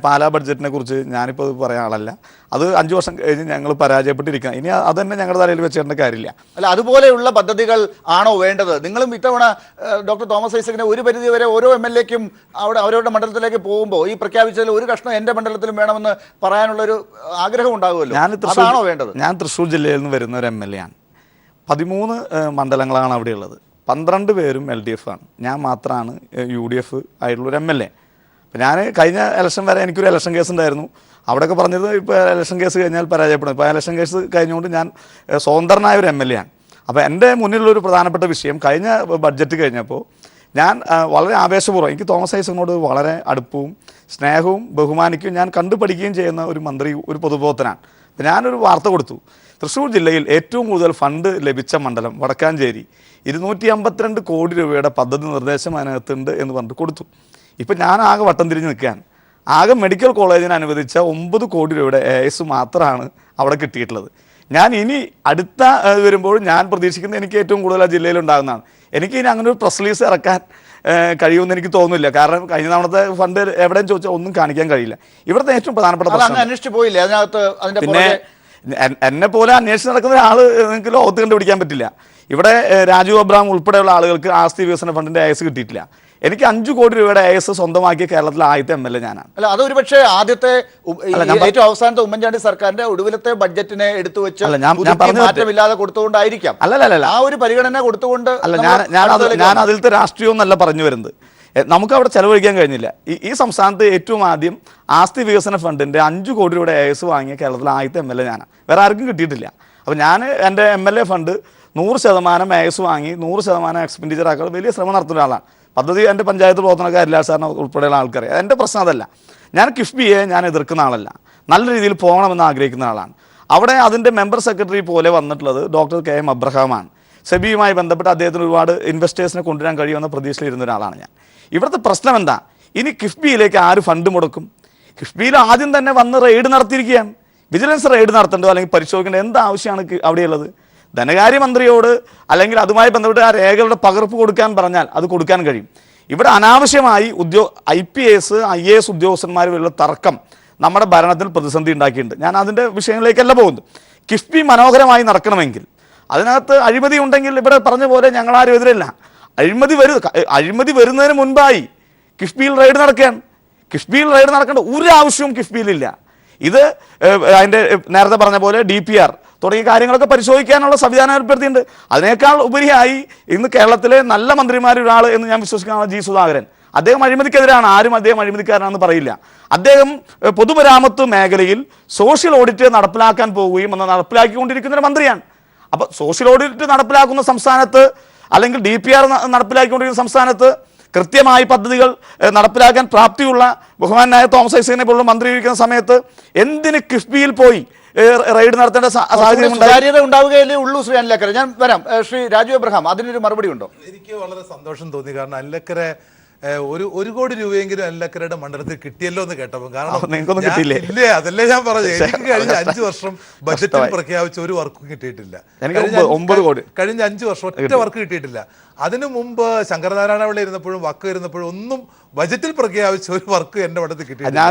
പാലാ ബഡ്ജറ്റിനെ കുറിച്ച് ഞാനിപ്പോൾ പറയാൻ ആളല്ല. അത് 5 വർഷം കഴിഞ്ഞ് ഞങ്ങൾ പരാജയപ്പെട്ടിരിക്കുക. ഇനി അത് തന്നെ ഞങ്ങളുടെ തലയിൽ വെച്ചേണ്ട കാര്യമില്ല. അല്ല, അതുപോലെയുള്ള പദ്ധതികൾ ആണോ വേണ്ടത്? നിങ്ങളും ഇത്തവണ ഡോക്ടർ തോമസ് ഐസക്കിനെ ഒരു പരിധി വരെ ഓരോ MLAക്കും അവരവരുടെ മണ്ഡലത്തിലേക്ക് പോകുമ്പോൾ ഈ പ്രഖ്യാപിച്ചതിൽ ഒരു കഷ്ണം എൻ്റെ മണ്ഡലത്തിലും വേണമെന്ന് പറയാനുള്ളൊരു ആഗ്രഹം ഉണ്ടാകുമല്ലോ. അതാണോ വേണ്ടത്? ഞാൻ തൃശ്ശൂർ ജില്ലയിൽ നിന്ന് വരുന്ന ഒരു MLA ആണ്. 13 മണ്ഡലങ്ങളാണ് അവിടെയുള്ളത്. 12 പേരും LDF ആണ്. ഞാൻ മാത്രമാണ് UDF ആയിട്ടുള്ളൊരു MLA. അപ്പോൾ ഞാൻ കഴിഞ്ഞ ഇലക്ഷൻ വരെ എനിക്കൊരു ഇലക്ഷൻ കേസ് ഉണ്ടായിരുന്നു. അവിടെയൊക്കെ പറഞ്ഞത് ഇപ്പോൾ ഇലക്ഷൻ കേസ് കഴിഞ്ഞാൽ പരാജയപ്പെടും. ഇപ്പോൾ ഇലക്ഷൻ കേസ് കഴിഞ്ഞുകൊണ്ട് ഞാൻ സ്വതന്ത്രനായ ഒരു MLA ആണ്. അപ്പോൾ എൻ്റെ മുന്നിലുള്ളൊരു പ്രധാനപ്പെട്ട വിഷയം, കഴിഞ്ഞ ബഡ്ജറ്റ് കഴിഞ്ഞപ്പോൾ ഞാൻ വളരെ ആവേശപൂർവ്വം, എനിക്ക് തോമസ് ഐസക്കിനോട് വളരെ അടുപ്പവും സ്നേഹവും ബഹുമാനിക്കുകയും ഞാൻ കണ്ടുപഠിക്കുകയും ചെയ്യുന്ന ഒരു മന്ത്രി, ഒരു പൊതുപ്രവർത്തനാണ്. ഞാനൊരു വാർത്ത കൊടുത്തു, തൃശ്ശൂർ ജില്ലയിൽ ഏറ്റവും കൂടുതൽ ഫണ്ട് ലഭിച്ച മണ്ഡലം വടക്കാഞ്ചേരി. 252 കോടി രൂപയുടെ പദ്ധതി നിർദ്ദേശം അതിനകത്തുണ്ട് എന്ന് പറഞ്ഞിട്ട് കൊടുത്തു. ഇപ്പം ഞാൻ ആകെ വട്ടം തിരിഞ്ഞ് നിൽക്കുകയാണ്. ആകെ മെഡിക്കൽ കോളേജിന് അനുവദിച്ച 9 കോടി രൂപയുടെ AS മാത്രമാണ് അവിടെ കിട്ടിയിട്ടുള്ളത്. ഞാൻ ഇനി അടുത്ത വരുമ്പോൾ ഞാൻ പ്രതീക്ഷിക്കുന്നത് എനിക്ക് ഏറ്റവും കൂടുതൽ ആ ജില്ലയിൽ ഉണ്ടാകുന്നതാണ്. എനിക്ക് ഇനി അങ്ങനെ ഒരു പ്രസ് റിലീസ് ഇറക്കാൻ കഴിയുമെന്ന് എനിക്ക് തോന്നുന്നില്ല. കാരണം കഴിഞ്ഞ തവണത്തെ ഫണ്ട് എവിടെയും ചോദിച്ചാൽ ഒന്നും കാണിക്കാൻ കഴിയില്ല. ഇവിടുത്തെ ഏറ്റവും പ്രധാനപ്പെട്ട പ്രശ്നം അന്വേഷിച്ച് പോയില്ലേ അതിനകത്ത്? പിന്നെ എന്നെ പോലെ അന്വേഷിച്ച് നടക്കുന്ന ഒരാൾ നിങ്ങൾക്ക് ലോകത്ത് കണ്ടുപിടിക്കാൻ പറ്റില്ല. ഇവിടെ രാജു അബ്രഹാം ഉൾപ്പെടെയുള്ള ആളുകൾക്ക് ആസ്തി വികസന ഫണ്ടിന്റെ AS കിട്ടിയിട്ടില്ല. എനിക്ക് 5 കോടി രൂപയുടെ AS സ്വന്തമാക്കിയ കേരളത്തിലെ ആദ്യത്തെ MLA ഞാനാണ്. അല്ല, അതൊരു പക്ഷേ ആദ്യത്തെ ഏറ്റവും അവസാനത്തെ ഉമ്മൻചാണ്ടി സർക്കാരിന്റെ ഒടുവിലത്തെ ബഡ്ജറ്റിനെ എടുത്തു വെച്ച് മാറ്റമില്ലാതെ കൊടുത്തുകൊണ്ടായിരിക്കാം. അല്ലല്ല, ആ ഒരു പരിഗണന കൊടുത്തുകൊണ്ട് ഞാൻ അതിലത്തെ രാഷ്ട്രീയമൊന്നല്ല പറഞ്ഞു വരുന്നത്. നമുക്ക് അവിടെ ചെലവഴിക്കാൻ കഴിഞ്ഞില്ല. ഈ സംസ്ഥാനത്ത് ഏറ്റവും ആദ്യം ആസ്തി വികസന ഫണ്ടിന്റെ 5 കോടി രൂപയുടെ AS വാങ്ങിയ കേരളത്തിലെ ആദ്യത്തെ MLA ഞാനാണ്. വേറെ ആർക്കും കിട്ടിയിട്ടില്ല. അപ്പോൾ ഞാൻ എൻ്റെ MLA ഫണ്ട് 100% AS വാങ്ങി 100% എക്സ്പെൻഡിച്ചർ ആക്കാൻ വലിയ ശ്രമം നടത്തുന്ന ആളാണ്. പദ്ധതി എൻ്റെ പഞ്ചായത്ത് പ്രവർത്തനക്കാരില്ല സാറിന് ഉൾപ്പെടെയുള്ള ആൾക്കാരെ. എൻ്റെ പ്രശ്നം അതല്ല. ഞാൻ കിഫ്ബിയെ ഞാൻ എതിർക്കുന്ന ആളല്ല, നല്ല രീതിയിൽ പോകണമെന്ന് ആഗ്രഹിക്കുന്ന ആളാണ്. അവിടെ അതിൻ്റെ മെമ്പർ സെക്രട്ടറി പോലെ വന്നിട്ടുള്ളത് ഡോക്ടർ KM അബ്രഹാമാണ്. സെബിയുമായി ബന്ധപ്പെട്ട് അദ്ദേഹത്തിന് ഒരുപാട് ഇൻവെസ്റ്റേഴ്സിനെ കൊണ്ടുവരാൻ കഴിയുമെന്ന പ്രതീക്ഷയിലിരുന്ന ഒരാളാണ് ഞാൻ. ഇവിടുത്തെ പ്രശ്നം എന്താ? ഇനി കിഫ്ബിയിലേക്ക് ആര് ഫണ്ട് മുടക്കും? കിഫ്ബിയിൽ ആദ്യം തന്നെ വന്ന് റെയ്ഡ് നടത്തിയിരിക്കുകയാണ്. വിജിലൻസ് റെയ്ഡ് നടത്തേണ്ടോ അല്ലെങ്കിൽ പരിശോധിക്കേണ്ടത് എന്ത് ആവശ്യമാണ് അവിടെയുള്ളത്? ധനകാര്യമന്ത്രിയോട് അല്ലെങ്കിൽ അതുമായി ബന്ധപ്പെട്ട് ആ രേഖകളുടെ പകർപ്പ് കൊടുക്കാൻ പറഞ്ഞാൽ അത് കൊടുക്കാൻ കഴിയും. ഇവിടെ അനാവശ്യമായി IPS IAS ഉദ്യോഗസ്ഥന്മാരുള്ള തർക്കം നമ്മുടെ ഭരണത്തിൽ പ്രതിസന്ധി ഉണ്ടാക്കിയിട്ടുണ്ട്. ഞാൻ അതിൻ്റെ വിഷയങ്ങളിലേക്കല്ല പോകുന്നത്. കിഫ്ബി മനോഹരമായി നടക്കണമെങ്കിൽ അതിനകത്ത് അഴിമതി ഉണ്ടെങ്കിൽ ഇവിടെ പറഞ്ഞ പോലെ ഞങ്ങളാരും എതിരല്ല. അഴിമതി വരുന്നതിന് മുൻപായി കിഫ്ബിയിൽ റെയ്ഡ് നടക്കുകയാണ്. കിഫ്ബിയിൽ റെയ്ഡ് നടക്കേണ്ട ഒരു ആവശ്യവും കിഫ്ബിയിലില്ല. ഇത് അതിൻ്റെ നേരത്തെ പറഞ്ഞ പോലെ DPR തുടങ്ങിയ കാര്യങ്ങളൊക്കെ പരിശോധിക്കാനുള്ള സംവിധാനം ഏർപ്പെടുത്തിയിട്ടുണ്ട്. അതിനേക്കാൾ ഉപരിയായി ഇന്ന് കേരളത്തിലെ നല്ല മന്ത്രിമാരൊരാൾ എന്ന് ഞാൻ വിശ്വസിക്കുന്ന G. സുധാകരൻ. അദ്ദേഹം അഴിമതിക്കെതിരാണ്. ആരും അദ്ദേഹം അഴിമതിക്കാരനാണെന്ന് പറയില്ല. അദ്ദേഹം പൊതുമരാമത്ത് മേഖലയിൽ സോഷ്യൽ ഓഡിറ്റ് നടപ്പിലാക്കാൻ പോവുകയും അന്ന് നടപ്പിലാക്കിക്കൊണ്ടിരിക്കുന്ന ഒരു മന്ത്രിയാണ്. അപ്പോൾ സോഷ്യൽ ഓഡിറ്റ് നടപ്പിലാക്കുന്ന സംസ്ഥാനത്ത് അല്ലെങ്കിൽ DPR നടപ്പിലാക്കിക്കൊണ്ടിരിക്കുന്ന സംസ്ഥാനത്ത് കൃത്യമായി പദ്ധതികൾ നടപ്പിലാക്കാൻ പ്രാപ്തിയുള്ള ബഹുമാനായ തോമസ് ഐസക്കിനെ പോലുള്ള മന്ത്രി ഇരിക്കുന്ന സമയത്ത് എന്തിന് കിഫ്ബിയിൽ പോയി റെയ്ഡ് നടത്തേണ്ട സാഹചര്യം ഉണ്ടാവുകയല്ലേ ഉള്ളൂ? ശ്രീ അനിലക്കര, ഞാൻ വരാം. ശ്രീ രാജു അബ്രഹാം, അതിനൊരു മറുപടി ഉണ്ടോ? എനിക്ക് വളരെ സന്തോഷം തോന്നി. കാരണം അനിലക്കര ഒരു കോടി രൂപയെങ്കിലും അനിലക്കരയുടെ മണ്ഡലത്തിൽ കിട്ടിയല്ലോ എന്ന് കേട്ടപ്പോൾ. കാരണം ഇല്ലേ, അതല്ലേ ഞാൻ പറഞ്ഞു. എനിക്ക് കഴിഞ്ഞ 5 വർഷം ബജറ്റിൽ പ്രഖ്യാപിച്ച ഒരു വർക്കും കിട്ടിയിട്ടില്ല. കഴിഞ്ഞ 5 വർഷം ഒറ്റ വർക്ക് കിട്ടിയിട്ടില്ല. അതിനു മുമ്പ് ശങ്കരനാരായണ പിള്ള ഇരുന്നപ്പോഴും വക്ക് ഇരുന്നപ്പോഴും ഒന്നും ബജറ്റിൽ പ്രഖ്യാപിച്ച ഒരു വർക്ക് എന്റെ മണ്ഡലത്തിൽ കിട്ടിയിട്ടില്ല.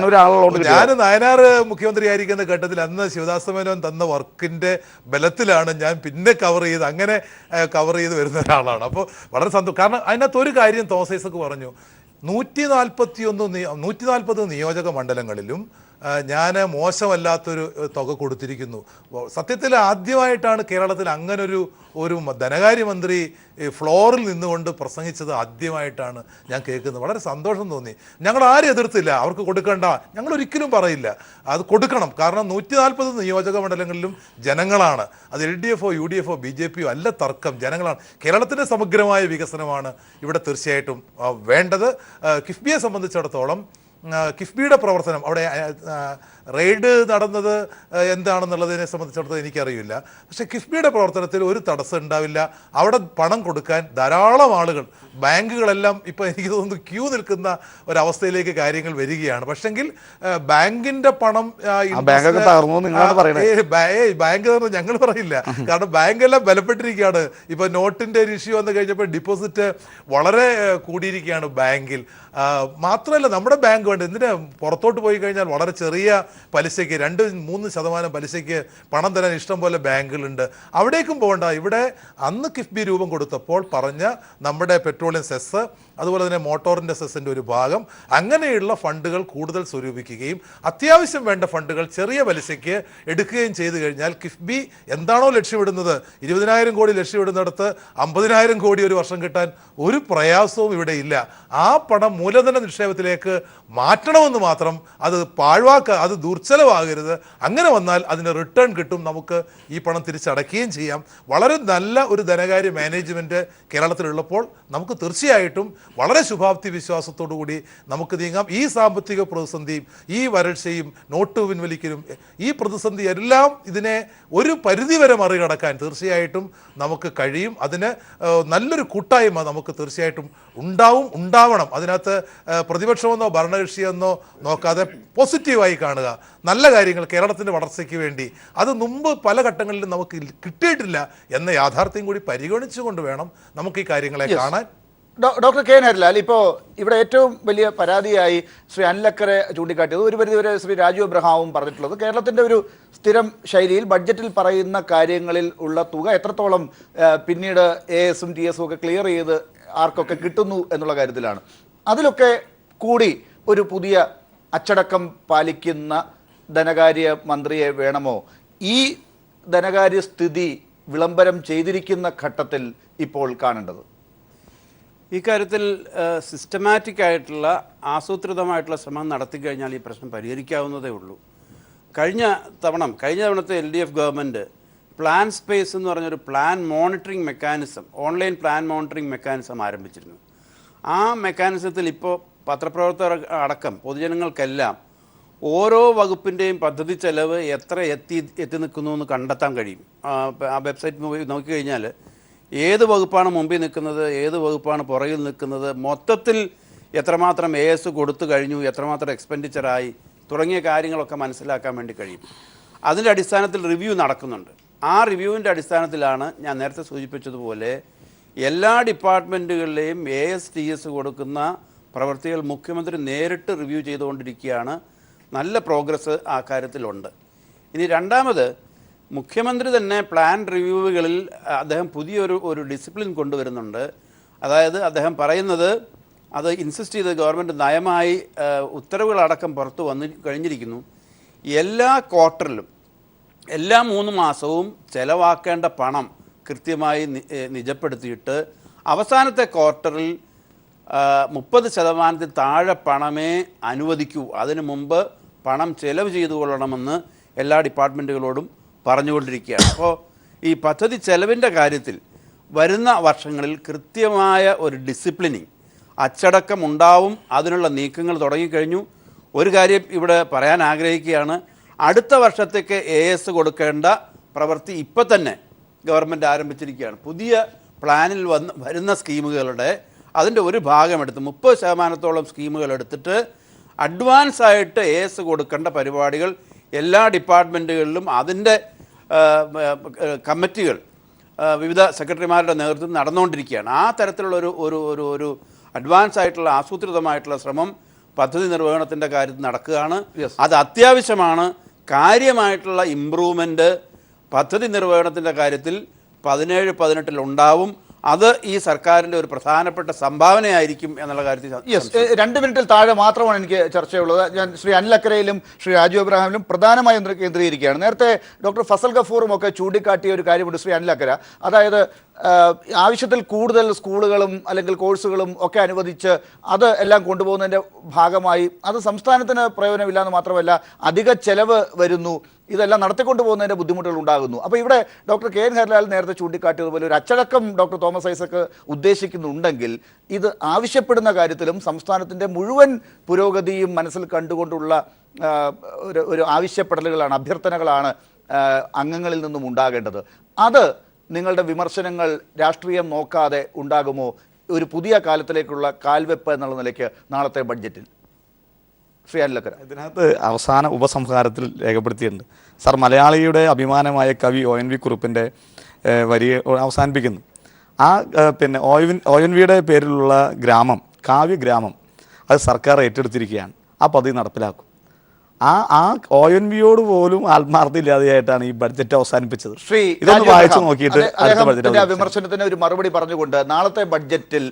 ഞാൻ നയനാർ മുഖ്യമന്ത്രി ആയിരിക്കുന്ന ഘട്ടത്തിൽ അന്ന് ശിവദാസ മേനോൻ തന്ന വർക്കിന്റെ ബലത്തിലാണ് ഞാൻ പിന്നെ അങ്ങനെ കവർ ചെയ്ത് വരുന്ന ഒരാളാണ്. അപ്പോൾ വളരെ സന്തോഷം. കാരണം അതിനകത്ത് ഒരു കാര്യം തോമസ് ഐസക് പറഞ്ഞു, 140 നിയോജക മണ്ഡലങ്ങളിലും ഞാൻ മോശമല്ലാത്തൊരു തുക കൊടുത്തിരിക്കുന്നു. സത്യത്തിൽ ആദ്യമായിട്ടാണ് കേരളത്തിൽ അങ്ങനൊരു ധനകാര്യമന്ത്രി ഫ്ലോറിൽ നിന്നുകൊണ്ട് പ്രസംഗിച്ചത് ആദ്യമായിട്ടാണ് ഞാൻ കേൾക്കുന്നത്. വളരെ സന്തോഷം തോന്നി. ഞങ്ങൾ ആരും എതിർത്തില്ല, അവർക്ക് കൊടുക്കണ്ട, ഞങ്ങൾ ഒരിക്കലും പറയില്ല, അത് കൊടുക്കണം. കാരണം 140 നിയോജക മണ്ഡലങ്ങളിലും ജനങ്ങളാണ്. അത് LDFO UDFO BJP അല്ല തർക്കം, ജനങ്ങളാണ്. കേരളത്തിൻ്റെ സമഗ്രമായ വികസനമാണ് ഇവിടെ തീർച്ചയായിട്ടും വേണ്ടത്. കിഫ്ബിയെ സംബന്ധിച്ചിടത്തോളം കിഫ്ബിയുടെ പ്രവർത്തനം അവിടെ റെയ്ഡ് നടന്നത് എന്താണെന്നുള്ളതിനെ സംബന്ധിച്ചിടത്തോളം എനിക്കറിയില്ല. പക്ഷേ കിഫ്ബിയുടെ പ്രവർത്തനത്തിൽ ഒരു തടസ്സം ഉണ്ടാവില്ല. അവിടെ പണം കൊടുക്കാൻ ധാരാളം ആളുകൾ, ബാങ്കുകളെല്ലാം ഇപ്പോൾ എനിക്ക് തോന്നുന്നു ക്യൂ നിൽക്കുന്ന ഒരവസ്ഥയിലേക്ക് കാര്യങ്ങൾ വരികയാണ്. പക്ഷെങ്കിൽ ബാങ്കിന്റെ പണം ബാങ്ക് ഞങ്ങൾ പറയില്ല. കാരണം ബാങ്കെല്ലാം ബലപ്പെട്ടിരിക്കുകയാണ്. ഇപ്പൊ നോട്ടിന്റെ ഒരു ഇഷ്യൂ വന്നു കഴിഞ്ഞപ്പോൾ ഡിപ്പോസിറ്റ് വളരെ കൂടിയിരിക്കുകയാണ് ബാങ്കിൽ. മാത്രമല്ല നമ്മുടെ ബാങ്ക് വേണ്ട എന്തിനാ പുറത്തോട്ട് പോയി കഴിഞ്ഞാൽ വളരെ ചെറിയ പലിശയ്ക്ക് 2-3% പലിശയ്ക്ക് പണം തരാൻ ഇഷ്ടം പോലെ ബാങ്കുകളുണ്ട്. അവിടേക്കും പോകണ്ട. ഇവിടെ അന്ന് കിഫ്ബി രൂപം കൊടുത്തപ്പോൾ പറഞ്ഞ നമ്മുടെ പെട്രോളിയം സെസ്, അതുപോലെ തന്നെ മോട്ടോറിൻ്റെ സെസ്സിൻ്റെ ഒരു ഭാഗം, അങ്ങനെയുള്ള ഫണ്ടുകൾ കൂടുതൽ സ്വരൂപിക്കുകയും അത്യാവശ്യം വേണ്ട ഫണ്ടുകൾ ചെറിയ പലിശയ്ക്ക് എടുക്കുകയും ചെയ്തു കഴിഞ്ഞാൽ കിഫ്ബി എന്താണോ ലക്ഷ്യമിടുന്നത്, 20,000 കോടി ലക്ഷ്യമിടുന്നിടത്ത് 50,000 കോടി ഒരു വർഷം കിട്ടാൻ ഒരു പ്രയാസവും ഇവിടെ ഇല്ല. ആ പണം മൂലധന നിക്ഷേപത്തിലേക്ക് മാറ്റണമെന്ന് മാത്രം. അത് അത് ദുർച്ചലവാകരുത്. അങ്ങനെ വന്നാൽ അതിന് റിട്ടേൺ കിട്ടും, നമുക്ക് ഈ പണം തിരിച്ചടയ്ക്കുകയും ചെയ്യാം. വളരെ നല്ല ഒരു ധനകാര്യ മാനേജ്മെൻറ്റ് കേരളത്തിലുള്ളപ്പോൾ നമുക്ക് തീർച്ചയായിട്ടും വളരെ ശുഭാപ്തി വിശ്വാസത്തോടു കൂടി നമുക്ക് നീങ്ങാം. ഈ സാമ്പത്തിക പ്രതിസന്ധിയും ഈ വരൾച്ചയും നോട്ട് പിൻവലിക്കലും ഈ പ്രതിസന്ധി എല്ലാം ഇതിനെ ഒരു പരിധിവരെ മറികടക്കാൻ തീർച്ചയായിട്ടും നമുക്ക് കഴിയും. അതിന് നല്ലൊരു കൂട്ടായ്മ നമുക്ക് തീർച്ചയായിട്ടും ഉണ്ടാവണം. അതിനകത്ത് പ്രതിപക്ഷമെന്നോ ഭരണകക്ഷിയെന്നോ നോക്കാതെ പോസിറ്റീവായി കാണുക, നല്ല കാര്യങ്ങൾ കേരളത്തിൻ്റെ വളർച്ചയ്ക്ക് വേണ്ടി. അത് മുമ്പ് പല ഘട്ടങ്ങളിലും നമുക്ക് കിട്ടിയിട്ടില്ല എന്ന യാഥാർത്ഥ്യം കൂടി പരിഗണിച്ചുകൊണ്ട് വേണം നമുക്ക് ഈ കാര്യങ്ങളെ കാണാൻ. ഡോക്ടർ കെ ഹരിലാൽ, ഇപ്പോൾ ഇവിടെ ഏറ്റവും വലിയ പരാതിയായി ശ്രീ അനിലക്കരെ ചൂണ്ടിക്കാട്ടിയത്, ഒരു പരിധിവരെ ശ്രീ രാജു എബ്രഹാമും പറഞ്ഞിട്ടുള്ളത്, കേരളത്തിൻ്റെ ഒരു സ്ഥിരം ശൈലിയിൽ ബഡ്ജറ്റിൽ പറയുന്ന കാര്യങ്ങളിൽ ഉള്ള തുക എത്രത്തോളം പിന്നീട് ASും TSും ഒക്കെ ക്ലിയർ ചെയ്ത് ആർക്കൊക്കെ കിട്ടുന്നു എന്നുള്ള കാര്യത്തിലാണ്. അതിലൊക്കെ കൂടി ഒരു പുതിയ അച്ചടക്കം പാലിക്കുന്ന ധനകാര്യ മന്ത്രിയെ വേണമോ ഈ ധനകാര്യ സ്ഥിതി വിളംബരം ചെയ്തിരിക്കുന്ന ഘട്ടത്തിൽ ഇപ്പോൾ കാണേണ്ടത്? ഈ കാര്യത്തിൽ സിസ്റ്റമാറ്റിക് ആയിട്ടുള്ള ആസൂത്രിതമായിട്ടുള്ള ശ്രമം നടത്തിക്കഴിഞ്ഞാൽ ഈ പ്രശ്നം പരിഹരിക്കാവുന്നതേ ഉള്ളൂ. കഴിഞ്ഞ തവണത്തെ LDF ഗവൺമെൻറ് പ്ലാൻ സ്പേസ് എന്ന് പറഞ്ഞൊരു plan monitoring mechanism, online plan monitoring mechanism ആരംഭിച്ചിരുന്നു. ആ മെക്കാനിസത്തിൽ ഇപ്പോൾ പത്രപ്രവർത്തകർ അടക്കം പൊതുജനങ്ങൾക്കെല്ലാം ഓരോ വകുപ്പിൻ്റെയും പദ്ധതി ചെലവ് എത്ര എത്തി നിൽക്കുന്നു എന്ന് കണ്ടെത്താൻ കഴിയും. ആ വെബ്സൈറ്റ് നോക്കിക്കഴിഞ്ഞാൽ ഏത് വകുപ്പാണ് മുമ്പിൽ നിൽക്കുന്നത്, ഏത് വകുപ്പാണ് പുറകിൽ നിൽക്കുന്നത്, മൊത്തത്തിൽ എത്രമാത്രം AS കൊടുത്തു കഴിഞ്ഞു, എത്രമാത്രം എക്സ്പെൻഡിച്ചറായി തുടങ്ങിയ കാര്യങ്ങളൊക്കെ മനസ്സിലാക്കാൻ വേണ്ടി കഴിയും. അതിൻ്റെ അടിസ്ഥാനത്തിൽ റിവ്യൂ നടക്കുന്നുണ്ട്. ആ റിവ്യൂവിൻ്റെ അടിസ്ഥാനത്തിലാണ് ഞാൻ നേരത്തെ സൂചിപ്പിച്ചതുപോലെ എല്ലാ ഡിപ്പാർട്ട്മെൻറ്റുകളിലെയും AS TS കൊടുക്കുന്ന പ്രവൃത്തികൾ മുഖ്യമന്ത്രി നേരിട്ട് റിവ്യൂ ചെയ്തുകൊണ്ടിരിക്കുകയാണ്. നല്ല പ്രോഗ്രസ് ആ കാര്യത്തിലുണ്ട്. ഇനി രണ്ടാമത്, മുഖ്യമന്ത്രി തന്നെ പ്ലാൻ റിവ്യൂകളിൽ അദ്ദേഹം പുതിയൊരു ഡിസിപ്ലിൻ കൊണ്ടുവരുന്നുണ്ട്. അതായത് അദ്ദേഹം പറയുന്നത്, അത് ഇൻസിസ്റ്റ് ചെയ്ത് ഗവൺമെൻറ് നയമായി ഉത്തരവുകളടക്കം പുറത്തു കഴിഞ്ഞിരിക്കുന്നു. എല്ലാ ക്വാർട്ടറിലും എല്ലാ 3 മാസവും ചെലവാക്കേണ്ട പണം കൃത്യമായി നിജപ്പെടുത്തിയിട്ട് അവസാനത്തെ ക്വാർട്ടറിൽ 30% താഴെ പണമേ അനുവദിക്കൂ, അതിനു മുമ്പ് പണം ചെലവ് ചെയ്തു കൊള്ളണമെന്ന് എല്ലാ ഡിപ്പാർട്ട്മെൻറ്റുകളോടും പറഞ്ഞുകൊണ്ടിരിക്കുകയാണ്. അപ്പോൾ ഈ പദ്ധതി ചെലവിൻ്റെ കാര്യത്തിൽ വരുന്ന വർഷങ്ങളിൽ കൃത്യമായ ഒരു ഡിസിപ്ലിനിങ്, അച്ചടക്കം ഉണ്ടാവും. അതിനുള്ള നീക്കങ്ങൾ തുടങ്ങിക്കഴിഞ്ഞു. ഒരു കാര്യം ഇവിടെ പറയാൻ ആഗ്രഹിക്കുകയാണ്, അടുത്ത വർഷത്തേക്ക് AS കൊടുക്കേണ്ട പ്രവൃത്തി ഇപ്പം തന്നെ ഗവൺമെൻറ് ആരംഭിച്ചിരിക്കുകയാണ്. പുതിയ പ്ലാനിൽ വരുന്ന സ്കീമുകളുടെ അതിൻ്റെ ഒരു ഭാഗമെടുത്ത് 30% സ്കീമുകൾ എടുത്തിട്ട് അഡ്വാൻസ് ആയിട്ട് AS കൊടുക്കേണ്ട പരിപാടികൾ എല്ലാ ഡിപ്പാർട്ട്മെൻറ്റുകളിലും അതിൻ്റെ കമ്മിറ്റികൾ വിവിധ സെക്രട്ടറിമാരുടെ നേതൃത്വത്തിൽ നടന്നുകൊണ്ടിരിക്കുകയാണ്. ആ തരത്തിലുള്ള ഒരു അഡ്വാൻസ് ആയിട്ടുള്ള ആസൂത്രിതമായിട്ടുള്ള ശ്രമം പദ്ധതി നിർവഹണത്തിൻ്റെ കാര്യത്തിൽ നടക്കുകയാണ്. അത് അത്യാവശ്യമാണ്. കാര്യമായിട്ടുള്ള ഇമ്പ്രൂവ്മെൻറ്റ് പദ്ധതി നിർവഹണത്തിൻ്റെ കാര്യത്തിൽ 17-18 ഉണ്ടാവും. അത് ഈ സർക്കാരിൻ്റെ ഒരു പ്രധാനപ്പെട്ട സംഭാവനയായിരിക്കും എന്നുള്ള കാര്യത്തിൽ 2 മിനിറ്റിൽ താഴെ മാത്രമാണ് എനിക്ക് ചർച്ചയുള്ളത്. ഞാൻ ശ്രീ അനിലക്കരയിലും ശ്രീ രാജു എബ്രഹാമിലും പ്രധാനമായും കേന്ദ്രീകരിക്കുകയാണ്. നേരത്തെ ഡോക്ടർ ഫസൽ ഗഫൂറും ഒക്കെ ചൂണ്ടിക്കാട്ടിയ ഒരു കാര്യമുണ്ട് ശ്രീ അനിലക്കര. അതായത് ആവശ്യത്തിൽ കൂടുതൽ സ്കൂളുകളും അല്ലെങ്കിൽ കോഴ്സുകളും ഒക്കെ അനുവദിച്ച് അത് എല്ലാം കൊണ്ടുപോകുന്നതിൻ്റെ ഭാഗമായി അത് സംസ്ഥാനത്തിന് പ്രയോജനമില്ലാന്ന് മാത്രമല്ല അധിക ചെലവ് വരുന്നു, ഇതെല്ലാം നടത്തിക്കൊണ്ടു പോകുന്നതിൻ്റെ ബുദ്ധിമുട്ടുകൾ ഉണ്ടാകുന്നു. അപ്പോൾ ഇവിടെ ഡോക്ടർ കെ ഹരിലാൽ നേരത്തെ ചൂണ്ടിക്കാട്ടിയതുപോലെ ഒരു അച്ചടക്കം ഡോക്ടർ തോമസ് ഐസക് ഉദ്ദേശിക്കുന്നുണ്ടെങ്കിൽ ഇത് ആവശ്യപ്പെടുന്ന കാര്യത്തിലും സംസ്ഥാനത്തിൻ്റെ മുഴുവൻ പുരോഗതിയും മനസ്സിൽ കണ്ടുകൊണ്ടുള്ള ഒരു ആവശ്യപ്പെടലുകളാണ്, അഭ്യർത്ഥനകളാണ് അംഗങ്ങളിൽ നിന്നും ഉണ്ടാകേണ്ടത്. അത് നിങ്ങളുടെ വിമർശനങ്ങൾ രാഷ്ട്രീയം നോക്കാതെ ഉണ്ടാകുമോ ഒരു പുതിയ കാലത്തിലേക്കുള്ള കാൽവെപ്പ് എന്നുള്ള നിലയ്ക്ക് നാളത്തെ ബഡ്ജറ്റിൽ? ശ്രീ അനിലക്കര, ഇതിനകത്ത് അവസാന ഉപസംഹാരത്തിൽ രേഖപ്പെടുത്തിയിട്ടുണ്ട് സാർ, മലയാളിയുടെ അഭിമാനമായ കവി ONV കുറുപ്പിൻ്റെ വരി അവസാനിപ്പിക്കുന്നു. ആ പിന്നെ ONVയുടെ പേരിലുള്ള ഗ്രാമം, കാവ്യഗ്രാമം, അത് സർക്കാർ ഏറ്റെടുത്തിരിക്കുകയാണ്. ആ പദ്ധതി നടപ്പിലാക്കും. ആ ONVയോട് പോലും ആത്മാർത്ഥയില്ലാതെയായിട്ടാണ് ഈ ബഡ്ജറ്റ് അവസാനിപ്പിച്ചത്. ഇതൊന്ന് വായിച്ചു നോക്കിയിട്ട് വിമർശനത്തിന് ഒരു മറുപടി പറഞ്ഞുകൊണ്ട് നാളത്തെ ബഡ്ജറ്റിൽ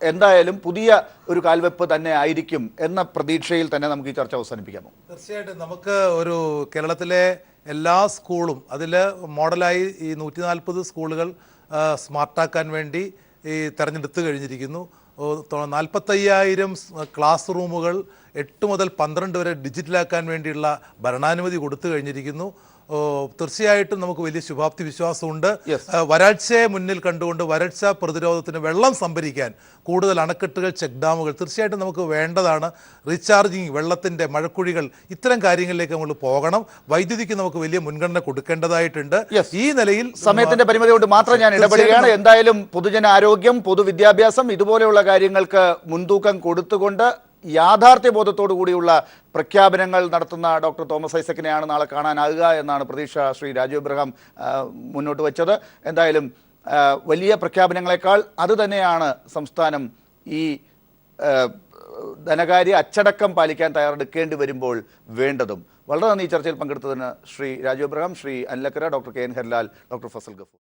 എന്തായാലും പുതിയ ഒരു കാൽവെപ്പ് തന്നെ ആയിരിക്കും എന്ന പ്രതീക്ഷയിൽ തന്നെ നമുക്ക് ഈ ചർച്ച അവസാനിപ്പിക്കാമോ? തീർച്ചയായിട്ടും നമുക്ക് ഒരു കേരളത്തിലെ എല്ലാ സ്കൂളും അതിൽ മോഡലായി ഈ 140 സ്കൂളുകൾ സ്മാർട്ടാക്കാൻ വേണ്ടി ഈ തെരഞ്ഞെടുത്ത് കഴിഞ്ഞിരിക്കുന്നു. 45,000 ക്ലാസ് റൂമുകൾ 8 മുതൽ 12 വരെ ഡിജിറ്റലാക്കാൻ വേണ്ടിയുള്ള ഭരണാനുമതി കൊടുത്തു കഴിഞ്ഞിരിക്കുന്നു. തീർച്ചയായിട്ടും നമുക്ക് വലിയ ശുഭാപ്തി വിശ്വാസമുണ്ട്. വരൾച്ചയെ മുന്നിൽ കണ്ടുകൊണ്ട് വരൾച്ച പ്രതിരോധത്തിന് വെള്ളം സംഭരിക്കാൻ കൂടുതൽ അണക്കെട്ടുകൾ, ചെക്ക് ഡാമുകൾ തീർച്ചയായിട്ടും നമുക്ക് വേണ്ടതാണ്. റീചാർജിങ്, വെള്ളത്തിൻ്റെ മഴക്കുഴികൾ, ഇത്തരം കാര്യങ്ങളിലേക്ക് നമ്മൾ പോകണം. വൈദ്യുതിക്ക് നമുക്ക് വലിയ മുൻഗണന കൊടുക്കേണ്ടതായിട്ടുണ്ട്. ഈ നിലയിൽ സമയത്തിന്റെ പരിമിതി കൊണ്ട് മാത്രം ഞാൻ ഇടപെടുകയാണ്. എന്തായാലും പൊതുജനാരോഗ്യം, പൊതുവിദ്യാഭ്യാസം ഇതുപോലെയുള്ള കാര്യങ്ങൾക്ക് മുൻതൂക്കം കൊടുത്തുകൊണ്ട് യാഥാർത്ഥ്യ ബോധത്തോടു കൂടിയുള്ള പ്രഖ്യാപനങ്ങൾ നടത്തുന്ന ഡോക്ടർ തോമസ് ഐസക്കിനെയാണ് നാളെ കാണാനാകുക എന്നാണ് പ്രതീക്ഷ ശ്രീ രാജു എബ്രഹാം മുന്നോട്ട് വച്ചത്. എന്തായാലും വലിയ പ്രഖ്യാപനങ്ങളെക്കാൾ അത് തന്നെയാണ് സംസ്ഥാനം ഈ ധനകാര്യ അച്ചടക്കം പാലിക്കാൻ തയ്യാറെടുക്കേണ്ടി വരുമ്പോൾ വേണ്ടതും. വളരെ നന്ദി ഈ ചർച്ചയിൽ പങ്കെടുത്തതിന് Shri Raju Abraham, Shri Anilakkara, doctor K N Harilal, doctor Fazal Gafoor.